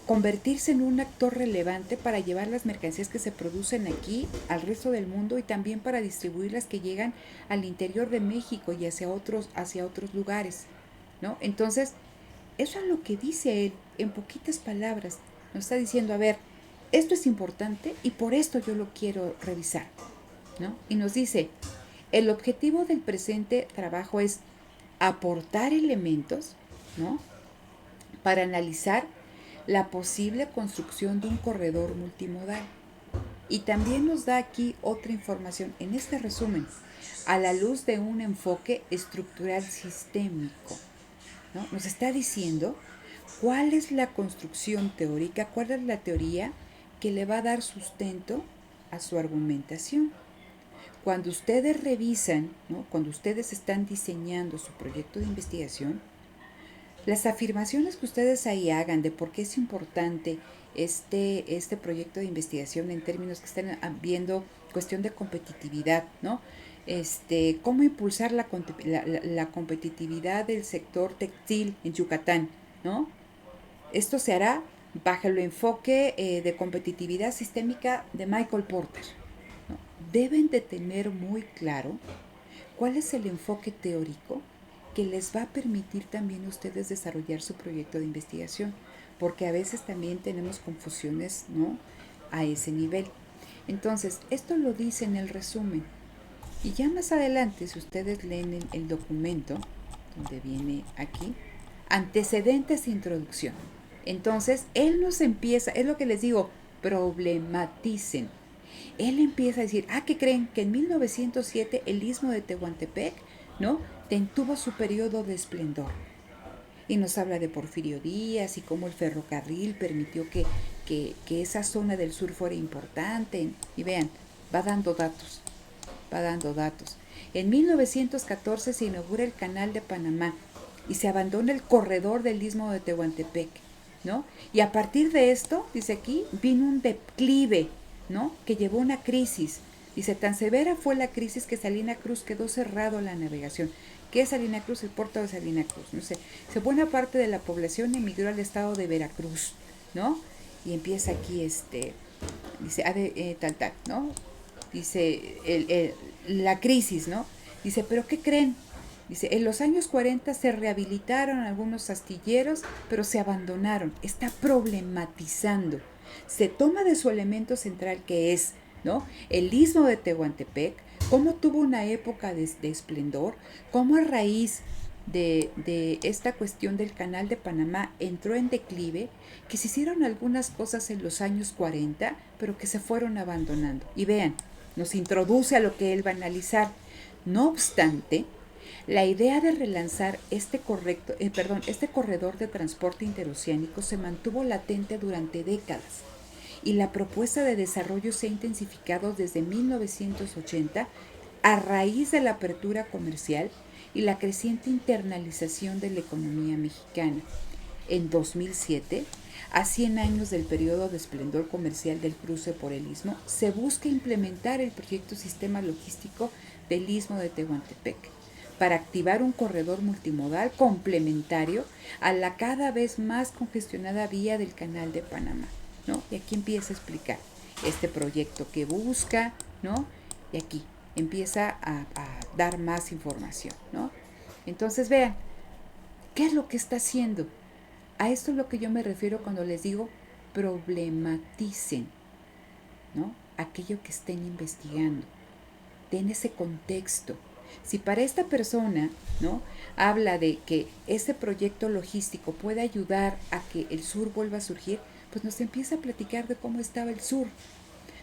convertirse en un actor relevante para llevar las mercancías que se producen aquí al resto del mundo y también para distribuirlas que llegan al interior de México y hacia otros lugares, ¿no? Entonces, eso es lo que dice él, en poquitas palabras. Nos está diciendo, a ver, esto es importante y por esto yo lo quiero revisar, ¿no? Y nos dice, el objetivo del presente trabajo es aportar elementos, ¿no?, para analizar la posible construcción de un corredor multimodal. Y también nos da aquí otra información en este resumen, a la luz de un enfoque estructural sistémico, ¿no? Nos está diciendo cuál es la construcción teórica, cuál es la teoría que le va a dar sustento a su argumentación. Cuando ustedes revisan, ¿no?, cuando ustedes están diseñando su proyecto de investigación, las afirmaciones que ustedes ahí hagan de por qué es importante este proyecto de investigación en términos que están viendo cuestión de competitividad, ¿no? Cómo impulsar la competitividad del sector textil en Yucatán, ¿no? Esto se hará bajo el enfoque de competitividad sistémica de Michael Porter, ¿no? Deben de tener muy claro cuál es el enfoque teórico que les va a permitir también a ustedes desarrollar su proyecto de investigación, porque a veces también tenemos confusiones, ¿no?, a ese nivel. Entonces, esto lo dice en el resumen. Y ya más adelante, si ustedes leen el documento, donde viene aquí, antecedentes e introducción. Entonces, él nos empieza, es lo que les digo, problematicen. Él empieza a decir, ¿qué creen? Que en 1907 el Istmo de Tehuantepec, ¿no?, tuvo su periodo de esplendor. Y nos habla de Porfirio Díaz y cómo el ferrocarril permitió que esa zona del sur fuera importante. Y vean, va dando datos. En 1914 se inaugura el Canal de Panamá y se abandona el corredor del Istmo de Tehuantepec, ¿no? Y a partir de esto, dice aquí, vino un declive, ¿no?, que llevó a una crisis. Dice, tan severa fue la crisis que Salina Cruz quedó cerrado a la navegación. ¿Qué es Salina Cruz? El puerto de Salina Cruz. No sé, buena parte de la población emigró al estado de Veracruz, ¿no? Y empieza aquí dice, tal, ¿no? Dice, la crisis, ¿no? Dice, ¿pero qué creen? Dice, en los años 40 se rehabilitaron algunos astilleros, pero se abandonaron. Está problematizando. Se toma de su elemento central que es, ¿no? El istmo de Tehuantepec, cómo tuvo una época de esplendor, cómo a raíz de esta cuestión del canal de Panamá entró en declive, que se hicieron algunas cosas en los años 40, pero que se fueron abandonando. Y vean, nos introduce a lo que él va a analizar. No obstante, la idea de relanzar este corredor de transporte interoceánico se mantuvo latente durante décadas y la propuesta de desarrollo se ha intensificado desde 1980 a raíz de la apertura comercial y la creciente internalización de la economía mexicana. En 2007, a 100 años del periodo de esplendor comercial del cruce por el Istmo, se busca implementar el proyecto Sistema Logístico del Istmo de Tehuantepec para activar un corredor multimodal complementario a la cada vez más congestionada vía del Canal de Panamá, ¿no? Y aquí empieza a explicar este proyecto que busca, ¿no? Y aquí empieza a dar más información, ¿no? Entonces vean, ¿qué es lo que está haciendo? A esto es lo que yo me refiero cuando les digo problematicen, ¿no? Aquello que estén investigando, den ese contexto. Si para esta persona, ¿no?, habla de que ese proyecto logístico puede ayudar a que el sur vuelva a surgir, pues nos empieza a platicar de cómo estaba el sur,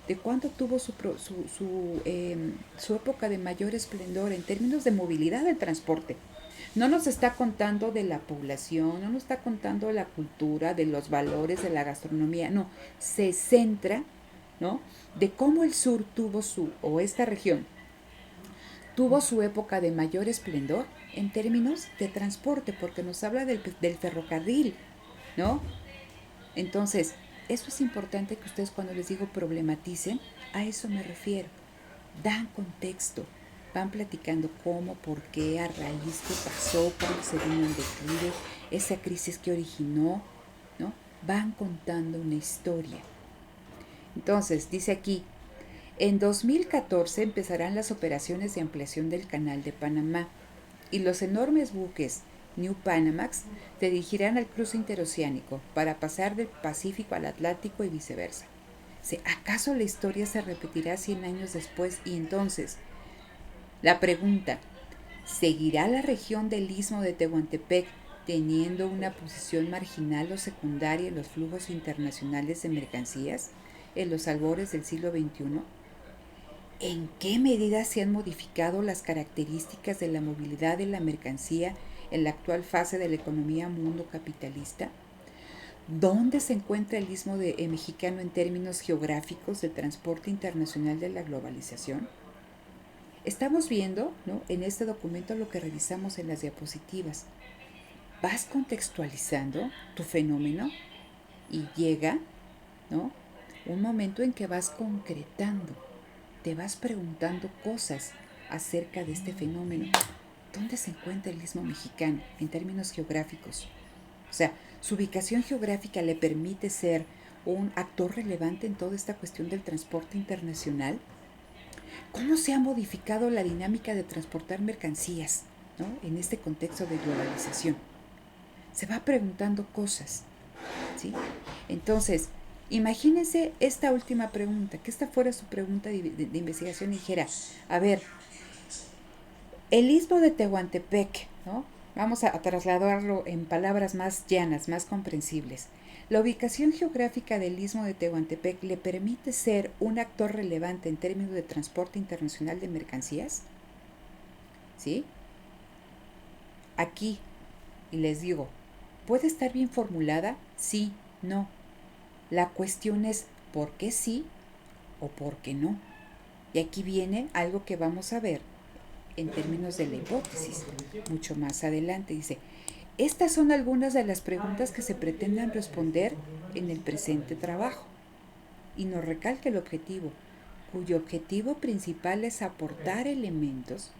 de cuándo tuvo su época de mayor esplendor en términos de movilidad del transporte. No nos está contando de la población, no nos está contando de la cultura, de los valores, de la gastronomía, no, se centra, ¿no?, de cómo el sur tuvo o esta región tuvo su época de mayor esplendor en términos de transporte, porque nos habla del ferrocarril, ¿no? Entonces, eso es importante que ustedes cuando les digo problematicen, a eso me refiero. Dan contexto, van platicando cómo, por qué, a raíz, qué pasó, cómo se vino en declive, esa crisis que originó, ¿no? Van contando una historia. Entonces, dice aquí, en 2014 empezarán las operaciones de ampliación del Canal de Panamá y los enormes buques New Panamax se dirigirán al cruce interoceánico para pasar del Pacífico al Atlántico y viceversa. ¿Acaso la historia se repetirá 100 años después? Y entonces, la pregunta, ¿seguirá la región del Istmo de Tehuantepec teniendo una posición marginal o secundaria en los flujos internacionales de mercancías en los albores del siglo XXI? ¿En qué medida se han modificado las características de la movilidad de la mercancía en la actual fase de la economía mundo capitalista? ¿Dónde se encuentra el istmo mexicano en términos geográficos del transporte internacional de la globalización? Estamos viendo, ¿no?, en este documento lo que revisamos en las diapositivas. Vas contextualizando tu fenómeno y llega, ¿no?, un momento en que vas concretando. Te vas preguntando cosas acerca de este fenómeno. ¿Dónde se encuentra el istmo mexicano en términos geográficos? O sea, su ubicación geográfica le permite ser un actor relevante en toda esta cuestión del transporte internacional. ¿Cómo se ha modificado la dinámica de transportar mercancías, ¿no?, en este contexto de globalización? Se va preguntando cosas, ¿sí? Entonces, imagínense esta última pregunta, que esta fuera su pregunta de investigación y dijera, a ver, el istmo de Tehuantepec, ¿no?, vamos a trasladarlo en palabras más llanas, más comprensibles. ¿La ubicación geográfica del istmo de Tehuantepec le permite ser un actor relevante en términos de transporte internacional de mercancías? ¿Sí? Aquí, y les digo, ¿puede estar bien formulada? Sí, no. La cuestión es ¿por qué sí o por qué no? Y aquí viene algo que vamos a ver en términos de la hipótesis, mucho más adelante. Dice, estas son algunas de las preguntas que se pretenden responder en el presente trabajo. Y nos recalca el objetivo, cuyo objetivo principal es aportar elementos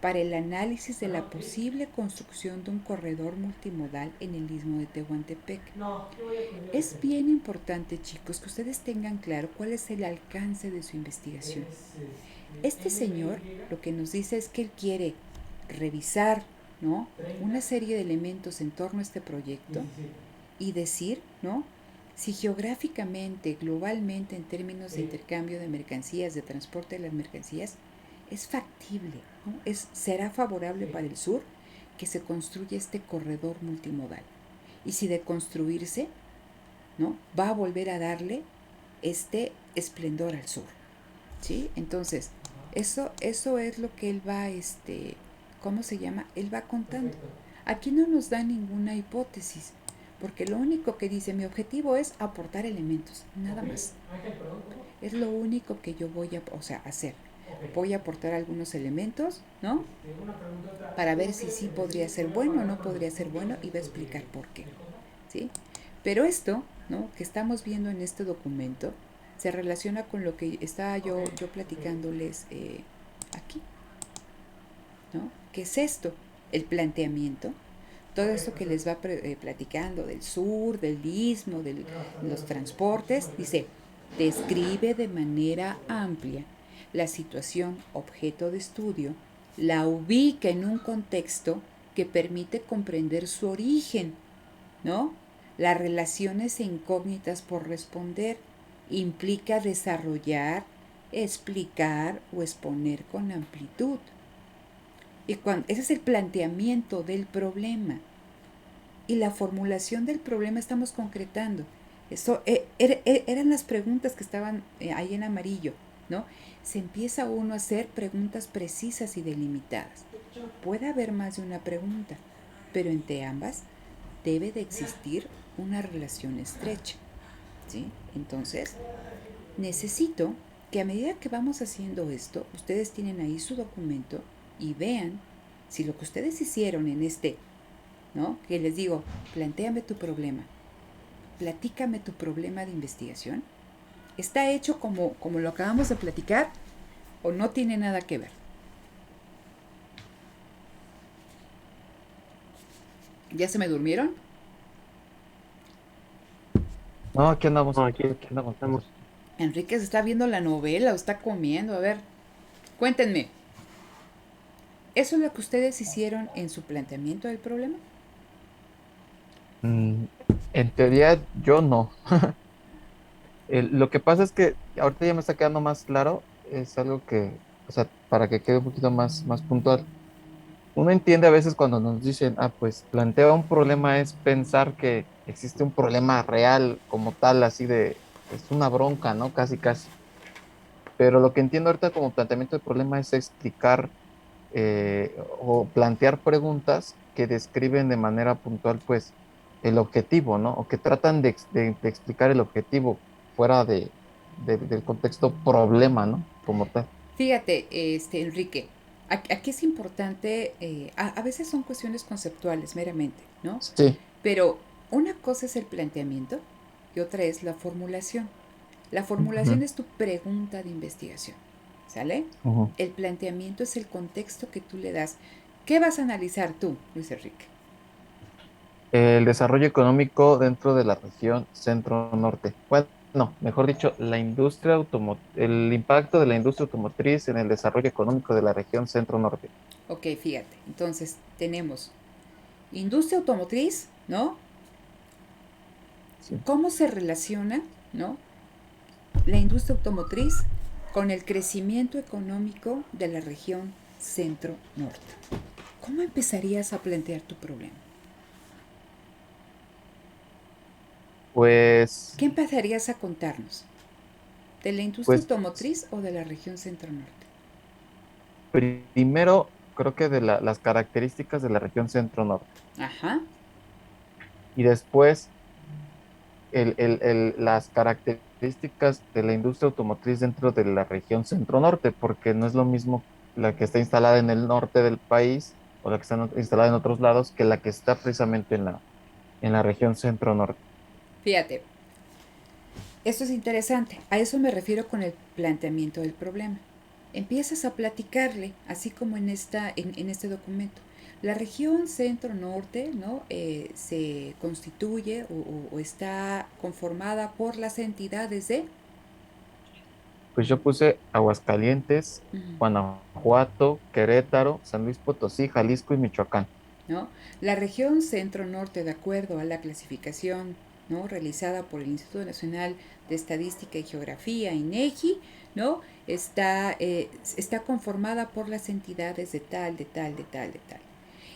para el análisis de la posible construcción de un corredor multimodal en el Istmo de Tehuantepec. Es bien importante, chicos, que ustedes tengan claro cuál es el alcance de su investigación. Este señor lo que nos dice es que él quiere revisar, ¿no?, una serie de elementos en torno a este proyecto y decir, ¿no?, si geográficamente, globalmente, en términos de intercambio de mercancías, de transporte de las mercancías, es factible, ¿no? Será favorable para el sur que se construya este corredor multimodal. Y si de construirse, ¿no?, va a volver a darle este esplendor al sur, ¿sí? Entonces, eso es lo que él va, ¿cómo se llama? Él va contando. Aquí no nos da ninguna hipótesis, porque lo único que dice, mi objetivo es aportar elementos, nada más. Es lo único que yo voy a, hacer. Voy a aportar algunos elementos, ¿no?, para ver si sí podría ser bueno o no podría ser bueno, y va a explicar por qué, ¿sí? Pero esto, ¿no?, que estamos viendo en este documento se relaciona con lo que estaba yo platicándoles aquí, ¿no? ¿Qué es esto? El planteamiento, todo esto que les va platicando del sur, del istmo, de los transportes, dice, describe de manera amplia la situación objeto de estudio, la ubica en un contexto que permite comprender su origen, ¿no? Las relaciones e incógnitas por responder implica desarrollar, explicar o exponer con amplitud. Y ese es el planteamiento del problema. Y la formulación del problema estamos concretando. Eso eran las preguntas que estaban ahí en amarillo, ¿no? Se empieza uno a hacer preguntas precisas y delimitadas. Puede haber más de una pregunta, pero entre ambas debe de existir una relación estrecha, ¿sí? Entonces, necesito que a medida que vamos haciendo esto, ustedes tienen ahí su documento y vean si lo que ustedes hicieron en ¿no?, que les digo, plantéame tu problema, platícame tu problema de investigación, está hecho como lo acabamos de platicar o no tiene nada que ver. ¿Ya se me durmieron? No, aquí andamos. No, aquí estamos. Enrique se está viendo la novela o está comiendo. A ver, cuéntenme. ¿Eso es lo que ustedes hicieron en su planteamiento del problema? Mm, en teoría, yo no. Lo que pasa es que ahorita ya me está quedando más claro, es algo que, o sea, para que quede un poquito más puntual. Uno entiende a veces cuando nos dicen, pues plantea un problema, es pensar que existe un problema real como tal, así de, es una bronca, ¿no? Casi, casi. Pero lo que entiendo ahorita como planteamiento de problema es explicar o plantear preguntas que describen de manera puntual, pues, el objetivo, ¿no? O que tratan de explicar el objetivo fuera del contexto problema, ¿no? Como tal. Fíjate, Enrique, aquí es importante, a veces son cuestiones conceptuales meramente, ¿no? Sí. Pero una cosa es el planteamiento y otra es la formulación. La formulación Ujú, es tu pregunta de investigación, ¿sale? ujú. El planteamiento es el contexto que tú le das. ¿Qué vas a analizar tú, Luis Enrique? El desarrollo económico dentro de la región centro-norte. Bueno, mejor dicho, el impacto de la industria automotriz en el desarrollo económico de la región centro-norte. Ok, fíjate. Entonces, tenemos industria automotriz, ¿no? Sí. ¿Cómo se relaciona, ¿no?, la industria automotriz con el crecimiento económico de la región centro-norte? ¿Cómo empezarías a plantear tu problema? Pues, ¿Qué empezarías a contarnos? ¿De la industria pues automotriz o de la región centro-norte? primero creo que de las características de la región centro-norte Ajá. y después las características de la industria automotriz dentro de la región centro-norte, porque no es lo mismo la que está instalada en el norte del país o la que está instalada en otros lados que la que está precisamente en la región centro-norte. Fíjate, esto es interesante. A eso me refiero con el planteamiento del problema. empiezas a platicarle, así como en este documento. La región centro-norte, ¿no? Se constituye o está conformada por las entidades de... Pues yo puse Aguascalientes, Ujú. Guanajuato, Querétaro, San Luis Potosí, Jalisco y Michoacán. ¿No? La región centro-norte, de acuerdo a la clasificación, ¿no? realizada por el Instituto Nacional de Estadística y Geografía, INEGI, ¿no? Está conformada por las entidades de tal, de tal, de tal, de tal.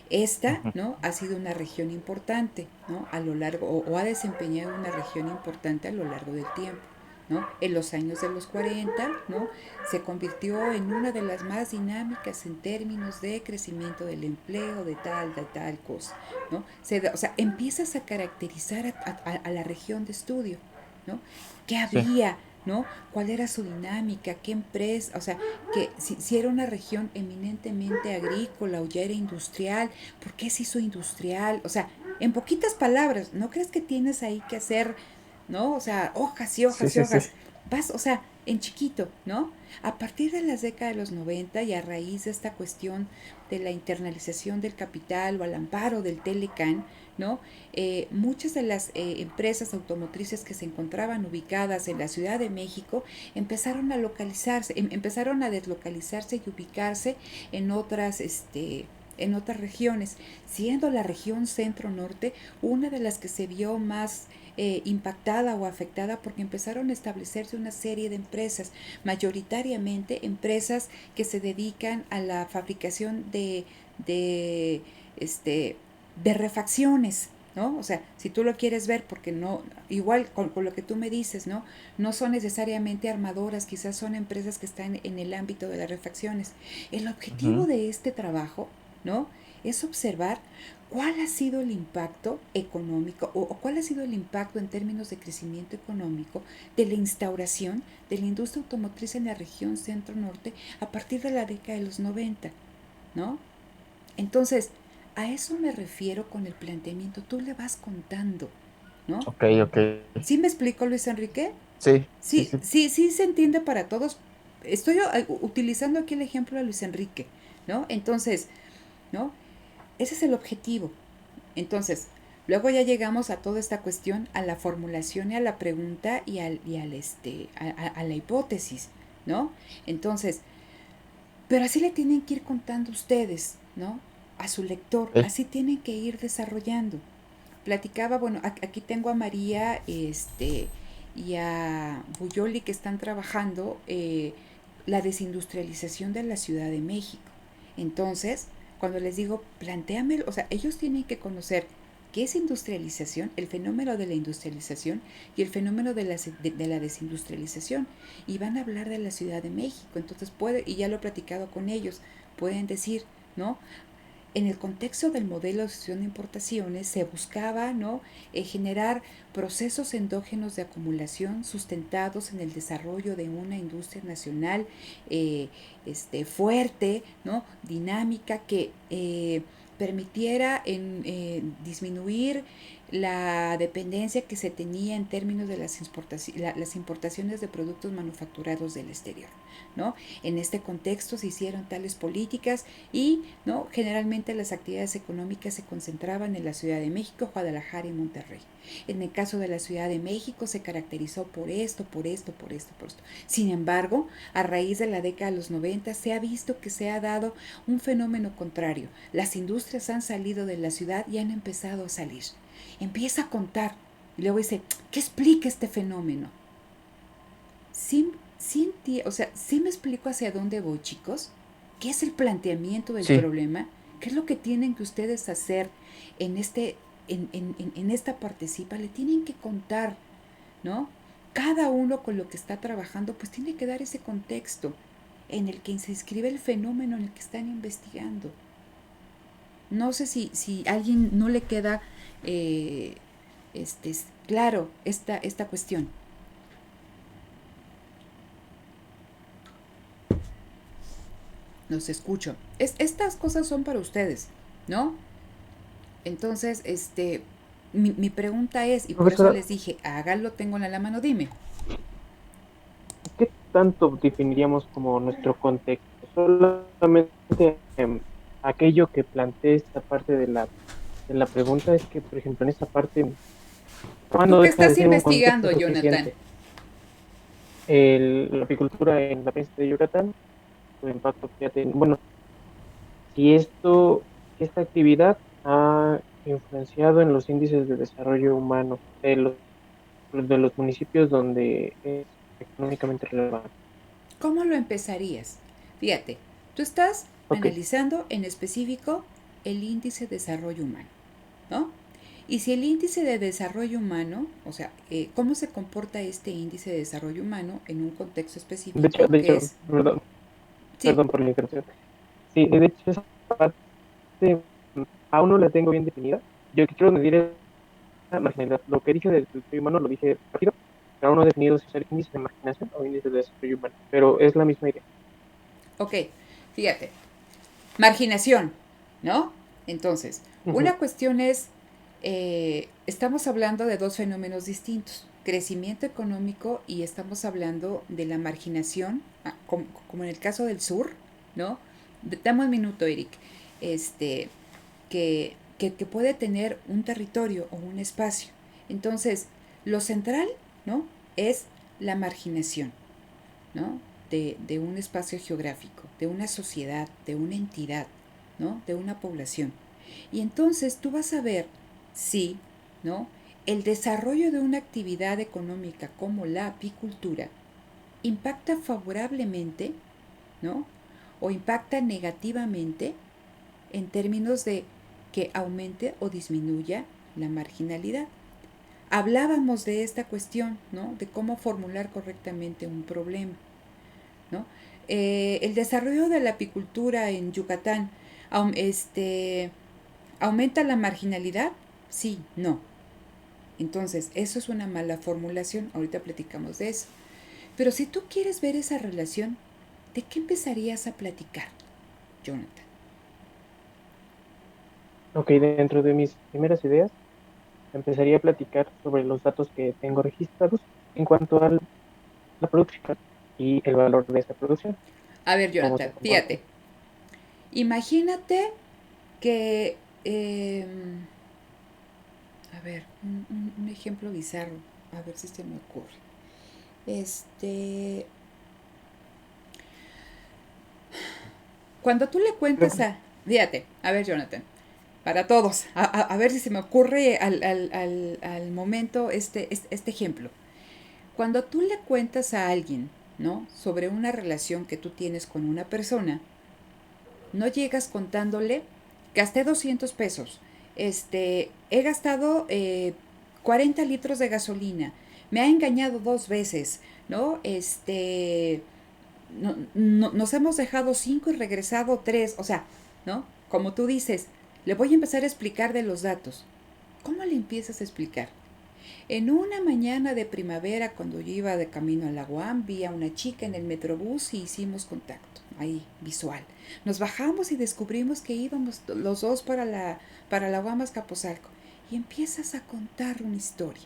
Esta, Ujú. ¿no? ha sido una región importante, ¿no? a lo largo, o ha desempeñado una región importante a lo largo del tiempo. ¿No? En los años de los 40, ¿no? se convirtió en una de las más dinámicas en términos de crecimiento del empleo, de tal cosa. ¿No? O sea, empiezas a caracterizar a la región de estudio. ¿No? ¿Qué Sí, había? ¿No? ¿Cuál era su dinámica? ¿Qué empresa? O sea, que si era una región eminentemente agrícola o ya era industrial, ¿por qué se hizo industrial? O sea, en poquitas palabras, ¿no crees que tienes ahí que hacer, ¿no? O sea, hojas y sí, hojas y sí, sí. hojas. Vas, o sea, en chiquito, ¿no? A partir de las décadas de los 90 y a raíz de esta cuestión de la internalización del capital o al amparo del Telecan, ¿no? Muchas de las empresas automotrices que se encontraban ubicadas en la Ciudad de México empezaron a localizarse, empezaron a deslocalizarse y ubicarse en otras regiones, siendo la región centro-norte una de las que se vio más impactada o afectada porque empezaron a establecerse una serie de empresas, mayoritariamente empresas que se dedican a la fabricación de, este, de refacciones, ¿no? O sea, si tú lo quieres ver, porque no, igual con lo que tú me dices, ¿no? No son necesariamente armadoras, quizás son empresas que están en el ámbito de las refacciones. El objetivo Ujú. de este trabajo, ¿no? Es observar cuál ha sido el impacto económico o cuál ha sido el impacto en términos de crecimiento económico de la instauración de la industria automotriz en la región centro-norte a partir de la década de los 90, ¿no? Entonces, a eso me refiero con el planteamiento. Tú le vas contando, ¿no? Ok, ok. ¿Sí me explico, Luis Enrique? Sí, sí, Sí, sí. sí, sí se entiende para todos. Estoy utilizando aquí el ejemplo de Luis Enrique, ¿no? Entonces, ¿no? Ese es el objetivo. Entonces, luego ya llegamos a toda esta cuestión, a la formulación y a la pregunta a la hipótesis, ¿no? Entonces, pero así le tienen que ir contando ustedes, ¿no? A su lector, Ok. así tienen que ir desarrollando. Platicaba, bueno, aquí tengo a María y a Buyoli que están trabajando la desindustrialización de la Ciudad de México. Entonces, cuando les digo, plantéame, o sea, ellos tienen que conocer qué es industrialización, el fenómeno de la industrialización y el fenómeno de la desindustrialización. Y van a hablar de la Ciudad de México. Entonces y ya lo he platicado con ellos, pueden decir, ¿no? En el contexto del modelo de asociación de importaciones se buscaba, ¿no? Generar procesos endógenos de acumulación sustentados en el desarrollo de una industria nacional fuerte, ¿no? Dinámica, que permitiera disminuir la dependencia que se tenía en términos de las importaciones de productos manufacturados del exterior, ¿no? En este contexto se hicieron tales políticas y, ¿no? generalmente las actividades económicas se concentraban en la Ciudad de México, Guadalajara y Monterrey. En el caso de la Ciudad de México se caracterizó por esto, por esto, por esto, por esto. Sin embargo, a raíz de la década de los 90 se ha visto que se ha dado un fenómeno contrario. Las industrias han salido de la ciudad y han empezado a salir. Empieza a contar y luego dice, ¿qué explica este fenómeno? O sea, ¿sí me explico hacia dónde voy, chicos? ¿Qué es el planteamiento del Sí, problema? ¿Qué es lo que tienen que ustedes hacer en esta participa? Le tienen que contar, ¿no? Cada uno con lo que está trabajando, pues tiene que dar ese contexto en el que se inscribe el fenómeno en el que están investigando. No sé si a alguien no le queda eh, claro esta cuestión. Los escucho. Estas cosas son para ustedes, ¿no? Entonces, mi pregunta es, y por eso Profesora, les dije, hágalo, tengo en la mano, dime. ¿qué tanto definiríamos como nuestro contexto? Solamente aquello que plantea esta parte de la pregunta es que, por ejemplo, en esta parte, ¿Tú ¿cuándo qué deja de estás ser un contexto investigando, Jonathan? suficiente? La apicultura en la península de Yucatán, su impacto que ha tenido, bueno, si si esta actividad ha influenciado en los índices de desarrollo humano de los municipios donde es económicamente relevante. ¿Cómo lo empezarías? Fíjate, tú estás Ok, analizando en específico el índice de desarrollo humano, ¿no? Y si el índice de desarrollo humano, o sea, cómo se comporta este índice de desarrollo humano en un contexto específico de que hecho, es, perdón, sí, perdón por la interrupción. Sí, de hecho, esa parte aún no la tengo bien definida. Yo quiero medir la marginalidad. Lo que dije del desarrollo humano lo dije rápido, pero aún no he definido si es el índice de marginación o índice de desarrollo humano, pero es la misma idea. ok, fíjate, marginación, ¿no? Entonces, Ujú. una cuestión es, estamos hablando de dos fenómenos distintos, crecimiento económico y estamos hablando de la marginación, como en el caso del sur, ¿no? Dame un minuto, Eric, este, que puede tener un territorio o un espacio. Entonces, lo central, ¿no? Es la marginación, ¿no? De un espacio geográfico, de una sociedad, de una entidad, ¿no? De una población. Y entonces tú vas a ver si, ¿no? El desarrollo de una actividad económica como la apicultura impacta favorablemente, ¿no? O impacta negativamente en términos de que aumente o disminuya la marginalidad. Hablábamos de esta cuestión, ¿no? De cómo formular correctamente un problema, ¿no? El desarrollo de la apicultura en Yucatán aumenta la marginalidad, sí, no. Entonces, eso es una mala formulación, ahorita platicamos de eso. Pero si tú quieres ver esa relación, ¿de qué empezarías a platicar, Jonathan? Ok, dentro de mis primeras ideas, empezaría a platicar sobre los datos que tengo registrados en cuanto a la producción y el valor de esa producción, A ver, cómo Jonathan, se fíjate, comporta. imagínate que, a ver, un ejemplo bizarro, a ver si se me ocurre. Este, cuando tú le Creo cuentas que a, fíjate, a ver, Jonathan, para todos, a ver si se me ocurre al momento este ejemplo. Cuando tú le cuentas a alguien, ¿no? Sobre una relación que tú tienes con una persona, no llegas contándole, gasté 200 pesos, he gastado 40 litros de gasolina, me ha engañado 2 veces, ¿no? Nos hemos dejado 5 y regresado 3, o sea, ¿no? Como tú dices, le voy a empezar a explicar de los datos. ¿Cómo le empiezas a explicar? En una mañana de primavera, cuando yo iba de camino a la UAM, vi a una chica en el metrobús y hicimos contacto, ahí, visual. Nos bajamos y descubrimos que íbamos los dos para la UAM Azcapotzalco. Y empiezas a contar una historia.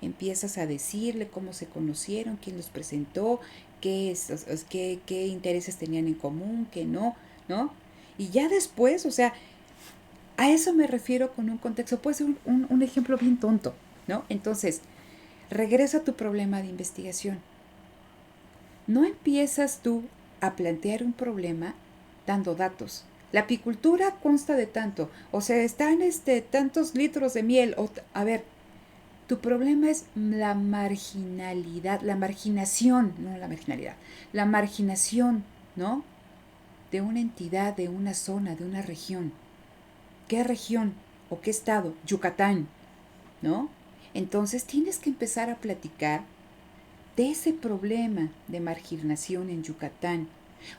Empiezas a decirle cómo se conocieron, quién los presentó, qué intereses tenían en común, qué no, ¿no? Y ya después, o sea, a eso me refiero con un contexto. Puede ser un ejemplo bien tonto, ¿no? Entonces, regresa a tu problema de investigación. No empiezas tú a plantear un problema dando datos. La apicultura consta de tanto, o sea, están tantos litros de miel. A ver, tu problema es la marginalidad, la marginación, no la marginalidad, la marginación, ¿no? De una entidad, de una zona, de una región. ¿Qué región o qué estado? Yucatán, ¿no? Entonces tienes que empezar a platicar de ese problema de marginación en Yucatán.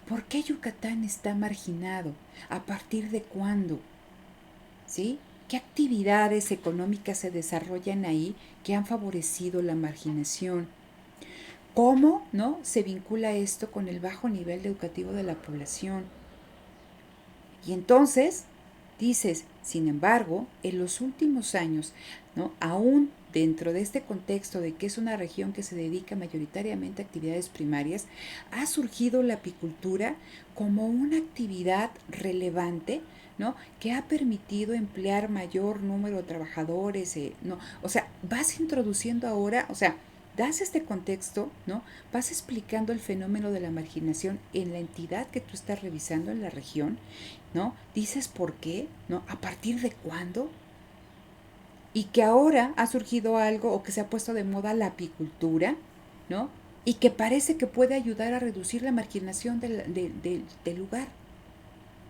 ¿Por qué Yucatán está marginado? ¿A partir de cuándo? ¿Sí? ¿Qué actividades económicas se desarrollan ahí que han favorecido la marginación? ¿Cómo, no, se vincula esto con el bajo nivel educativo de la población? Y entonces Dices, sin embargo, en los últimos años, ¿no? Aún dentro de este contexto de que es una región que se dedica mayoritariamente a actividades primarias, ha surgido la apicultura como una actividad relevante, ¿no? Que ha permitido emplear mayor número de trabajadores, ¿no? O sea, vas introduciendo ahora, o sea, das este contexto, ¿no? Vas explicando el fenómeno de la marginación en la entidad que tú estás revisando en la región, ¿no? Dices por qué, ¿no? A partir de cuándo, y que ahora ha surgido algo o que se ha puesto de moda la apicultura, ¿no? Y que parece que puede ayudar a reducir la marginación del lugar.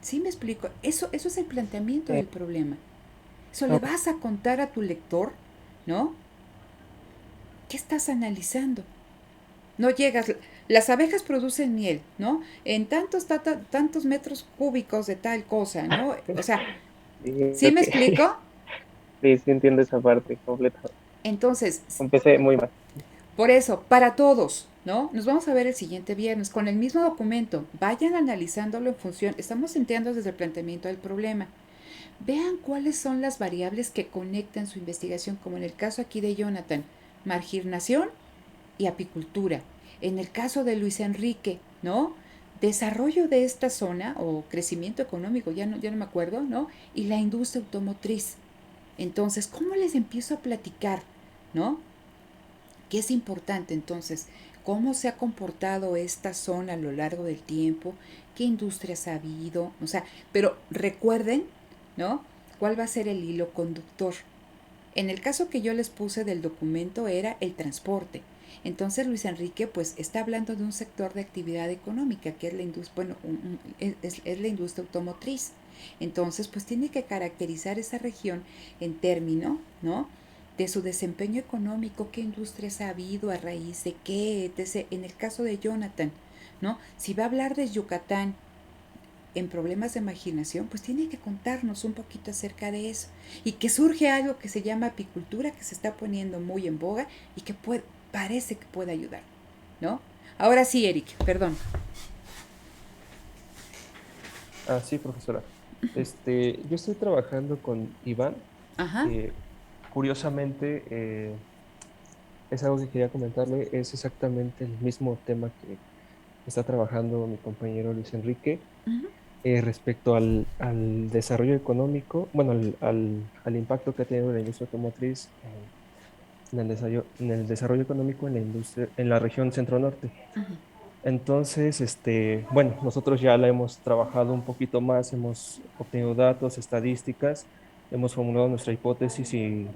¿Sí me explico? Eso es el planteamiento del problema. Eso le vas a contar a tu lector, ¿no? ¿Qué estás analizando? No llegas, las abejas producen miel, ¿no? En tantos metros cúbicos de tal cosa, ¿no? O sea, Sí, ¿sí me explico? sí, sí entiendo esa parte completa. Entonces, Empecé muy mal. por eso, para todos, ¿no? Nos vamos a ver el siguiente viernes con el mismo documento. Vayan analizándolo en función, estamos entrando desde el planteamiento del problema. Vean cuáles son las variables que conectan su investigación, como en el caso aquí de Jonathan, marginación y apicultura. En el caso de Luis Enrique, ¿no? Desarrollo de esta zona o crecimiento económico, ya no me acuerdo, ¿no? Y la industria automotriz. Entonces, ¿cómo les empiezo a platicar, ¿no? ¿Qué es importante entonces? ¿Cómo se ha comportado esta zona a lo largo del tiempo? ¿Qué industrias ha habido? O sea, pero recuerden, ¿no? ¿Cuál va a ser el hilo conductor? En el caso que yo les puse del documento era el transporte. Entonces Luis Enrique pues está hablando de un sector de actividad económica que es la industria, bueno, es la industria automotriz. Entonces pues tiene que caracterizar esa región en términos, ¿no? De su desempeño económico, qué industrias ha habido, a raíz de qué, etc. En el caso de Jonathan, ¿no? Si va a hablar de Yucatán en problemas de marginación, pues tiene que contarnos un poquito acerca de eso. Y que surge algo que se llama apicultura, que se está poniendo muy en boga y que parece que puede ayudar, ¿no? Ahora sí, Eric, perdón. Ah, sí, profesora. Yo estoy trabajando con Iván. Ajá. Curiosamente, es algo que quería comentarle, es exactamente el mismo tema que está trabajando mi compañero Luis Enrique Uh-huh. respecto al desarrollo económico, bueno, al impacto que ha tenido la industria automotriz en el desarrollo económico en la industria, en la región centro-norte. Uh-huh. Entonces, bueno, nosotros ya la hemos trabajado un poquito más, hemos obtenido datos, estadísticas, hemos formulado nuestra hipótesis y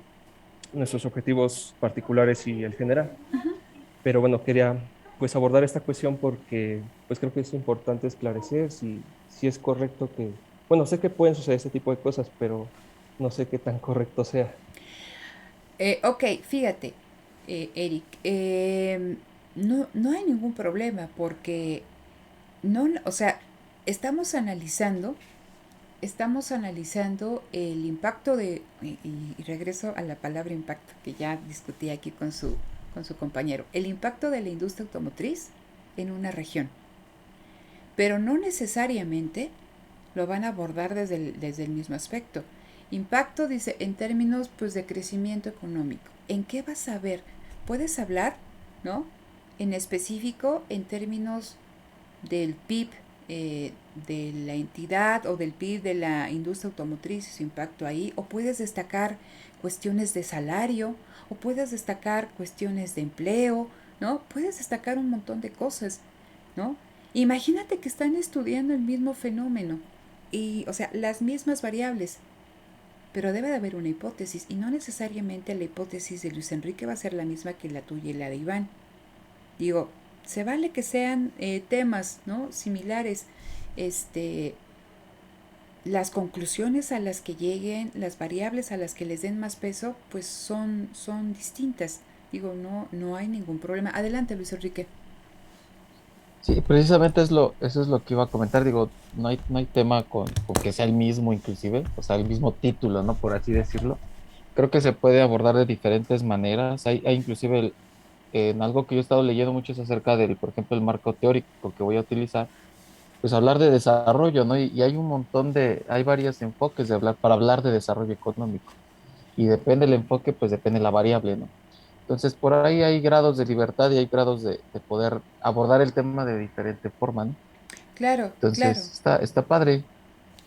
nuestros objetivos particulares y el general. Uh-huh. Pero bueno, quería pues abordar esta cuestión porque pues creo que es importante esclarecer si es correcto que, bueno, sé que pueden suceder este tipo de cosas, pero no sé qué tan correcto sea. Ok, fíjate, Eric, no hay ningún problema porque no, o sea, estamos analizando el impacto y regreso a la palabra impacto, que ya discutí aquí con su compañero, el impacto de la industria automotriz en una región. Pero no necesariamente lo van a abordar desde el mismo aspecto. Impacto, dice, en términos pues, de crecimiento económico. ¿En qué vas a ver? Puedes hablar, ¿no? En específico, en términos del PIB de la entidad o del PIB de la industria automotriz y su impacto ahí, o puedes destacar cuestiones de salario, o puedes destacar cuestiones de empleo, ¿no? Puedes destacar un montón de cosas, ¿no? Imagínate que están estudiando el mismo fenómeno y, o sea, las mismas variables, pero debe de haber una hipótesis y no necesariamente la hipótesis de Luis Enrique va a ser la misma que la tuya y la de Iván. Digo, se vale que sean temas, ¿no? Similares, las conclusiones a las que lleguen, las variables a las que les den más peso, pues son distintas. Digo, no hay ningún problema. Adelante, Luis Enrique. Sí, precisamente eso es lo que iba a comentar. Digo, no hay tema con que sea el mismo, inclusive, o sea, el mismo título, ¿no? Por así decirlo. Creo que se puede abordar de diferentes maneras. Hay inclusive en algo que yo he estado leyendo mucho es acerca del, por ejemplo, el marco teórico que voy a utilizar. pues hablar de desarrollo, ¿no? Y hay un montón hay varios enfoques para hablar de desarrollo económico. Y depende el enfoque, pues depende la variable, ¿no? Entonces, por ahí hay grados de libertad y hay grados de poder abordar el tema de diferente forma, ¿no? Claro, claro. Entonces, está padre.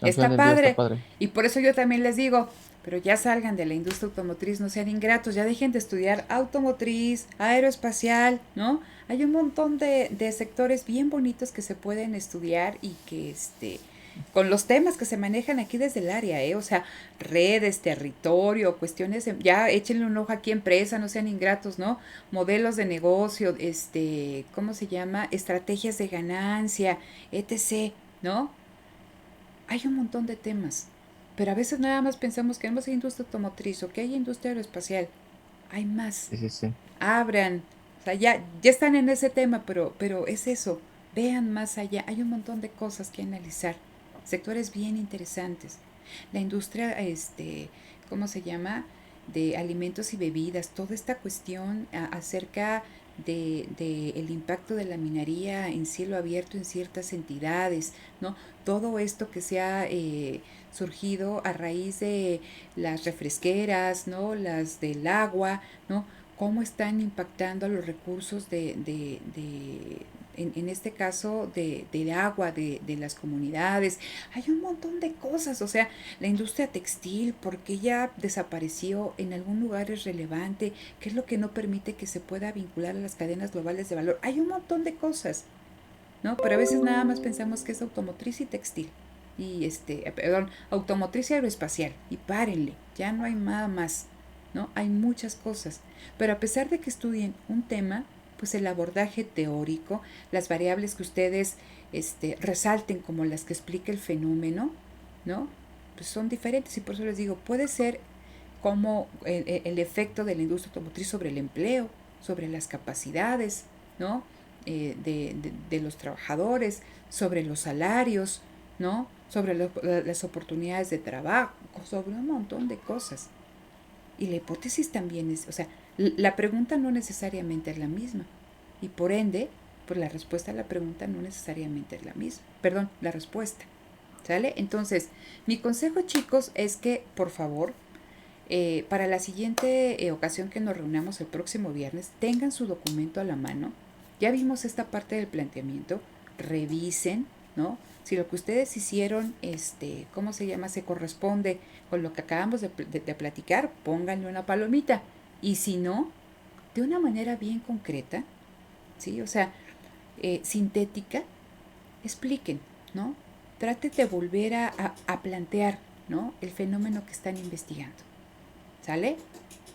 Al final Está del día está padre. padre. Y por eso yo también les digo, pero ya salgan de la industria automotriz, no sean ingratos, ya dejen de estudiar automotriz, aeroespacial, ¿no? Hay un montón de sectores bien bonitos que se pueden estudiar y que con los temas que se manejan aquí desde el área, ¿eh? O sea, redes, territorio, cuestiones, ya échenle un ojo aquí a empresa, no sean ingratos, ¿no? Modelos de negocio, ¿cómo se llama? Estrategias de ganancia, etc., ¿no? Hay un montón de temas, pero a veces nada más pensamos que hay industria automotriz o que hay industria aeroespacial. Hay más. Sí, sí, sí. Abran. O sea, ya están en ese tema, pero es eso. Vean más allá. Hay un montón de cosas que analizar. Sectores bien interesantes. La industria, ¿cómo se llama? De alimentos y bebidas. Toda esta cuestión acerca de el impacto de la minería en cielo abierto en ciertas entidades, ¿no? Todo esto que se ha surgido a raíz de las refresqueras, ¿no? Las del agua, ¿no? Cómo están impactando a los recursos en este caso, de agua, de las comunidades. Hay un montón de cosas, o sea, la industria textil, ¿por qué ya desapareció? En algún lugar es relevante, ¿qué es lo que no permite que se pueda vincular a las cadenas globales de valor? Hay un montón de cosas, ¿no? Pero a veces nada más pensamos que es automotriz y textil. Y perdón, automotriz y aeroespacial. Y párenle, ya no hay nada más, ¿no? Hay muchas cosas. Pero a pesar de que estudien un tema, pues el abordaje teórico, las variables que ustedes resalten como las que explica el fenómeno, ¿no? Pues son diferentes y por eso les digo, puede ser como el efecto de la industria automotriz sobre el empleo, sobre las capacidades, ¿no? De los trabajadores, sobre los salarios, ¿no? Sobre las oportunidades de trabajo, sobre un montón de cosas. Y la hipótesis también es, o sea, la pregunta no necesariamente es la misma. Y por ende, pues la respuesta a la pregunta no necesariamente es la misma. Perdón, la respuesta. ¿Sale? Entonces, mi consejo, chicos, es que, por favor, para la siguiente ocasión que nos reunamos el próximo viernes, tengan su documento a la mano. Ya vimos esta parte del planteamiento. Revisen, ¿no? Si lo que ustedes hicieron, ¿cómo se llama? Se corresponde con lo que acabamos de platicar, pónganle una palomita. Y si no, de una manera bien concreta, ¿sí? O sea, sintética, expliquen, ¿no? Traten de volver a plantear, ¿no? El fenómeno que están investigando. ¿Sale?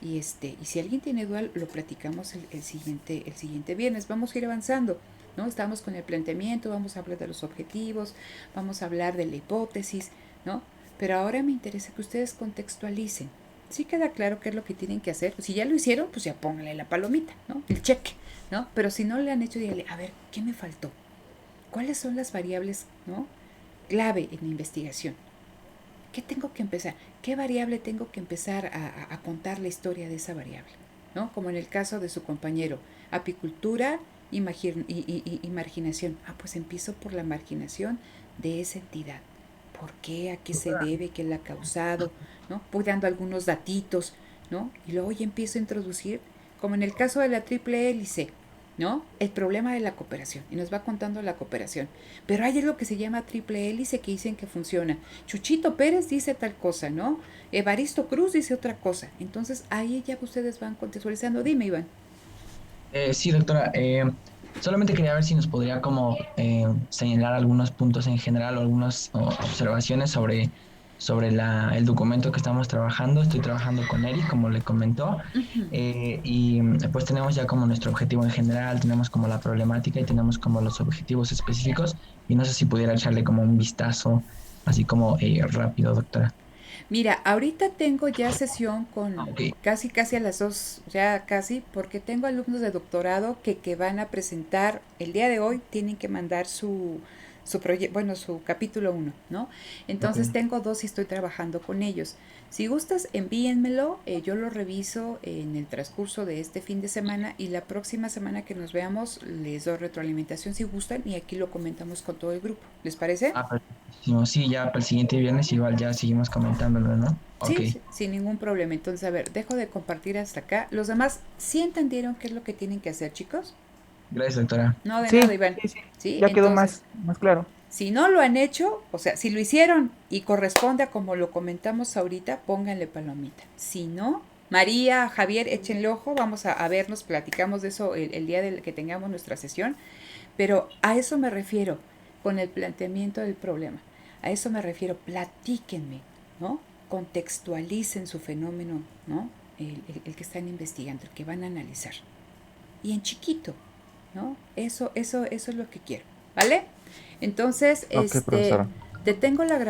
Y si alguien tiene duda, lo platicamos el siguiente viernes. Vamos a ir avanzando, ¿no? Estamos con el planteamiento, vamos a hablar de los objetivos, vamos a hablar de la hipótesis, ¿no? Pero ahora me interesa que ustedes contextualicen. Sí queda claro qué es lo que tienen que hacer. Pues si ya lo hicieron, pues ya pónganle la palomita, ¿no? El cheque, ¿no? Pero si no le han hecho, díganle, a ver, ¿qué me faltó? ¿Cuáles son las variables, ¿no? Clave en la investigación. ¿Qué tengo que empezar? ¿Qué variable tengo que empezar a contar la historia de esa variable? ¿No? Como en el caso de su compañero, apicultura y marginación. Ah, pues empiezo por la marginación de esa entidad. ¿Por qué? ¿A qué se debe? ¿Qué la ha causado? ¿No? Voy dando algunos datitos, ¿no? Y luego ya empiezo a introducir, como en el caso de la triple hélice, ¿no? El problema de la cooperación. Y nos va contando la cooperación. Pero hay algo que se llama triple hélice que dicen que funciona. Chuchito Pérez dice tal cosa, ¿no? Evaristo Cruz dice otra cosa. Entonces ahí ya ustedes van contextualizando. Dime, Iván. Sí, doctora. Solamente quería ver si nos podría como señalar algunos puntos en general o algunas observaciones sobre el documento que estamos trabajando. Estoy trabajando con Eric, como le comentó, y pues tenemos ya como nuestro objetivo en general, tenemos como la problemática y tenemos como los objetivos específicos. Y no sé si pudiera echarle como un vistazo así como rápido, doctora. Mira, ahorita tengo ya sesión con Ok. casi a las 2, ya casi, porque tengo alumnos de doctorado que van a presentar el día de hoy, tienen que mandar su su capítulo 1, ¿no? Entonces Ok. tengo 2 y estoy trabajando con ellos. Si gustas, envíenmelo, yo lo reviso en el transcurso de este fin de semana y la próxima semana que nos veamos les doy retroalimentación si gustan y aquí lo comentamos con todo el grupo. ¿Les parece? Ah, perfectísimo. Sí, ya para el siguiente viernes igual ya seguimos comentándolo, ¿no? Ok. Sí, sí, sin ningún problema. Entonces, a ver, dejo de compartir hasta acá. Los demás, ¿sí entendieron qué es lo que tienen que hacer, chicos? Gracias, doctora. No, de nada, Sí, Iván. sí, sí. ¿Sí? Ya quedó Entonces, más claro. si no lo han hecho, o sea, si lo hicieron y corresponde a como lo comentamos ahorita, pónganle palomita. Si no, María, Javier, échenle ojo, vamos a vernos, platicamos de eso el día del que tengamos nuestra sesión, pero a eso me refiero con el planteamiento del problema. A eso me refiero, platíquenme, ¿no? Contextualicen su fenómeno, ¿no? El que están investigando, el que van a analizar. Y en chiquito, ¿no? Eso es lo que quiero, ¿vale? Entonces, Ok, profesora. detengo la grabación.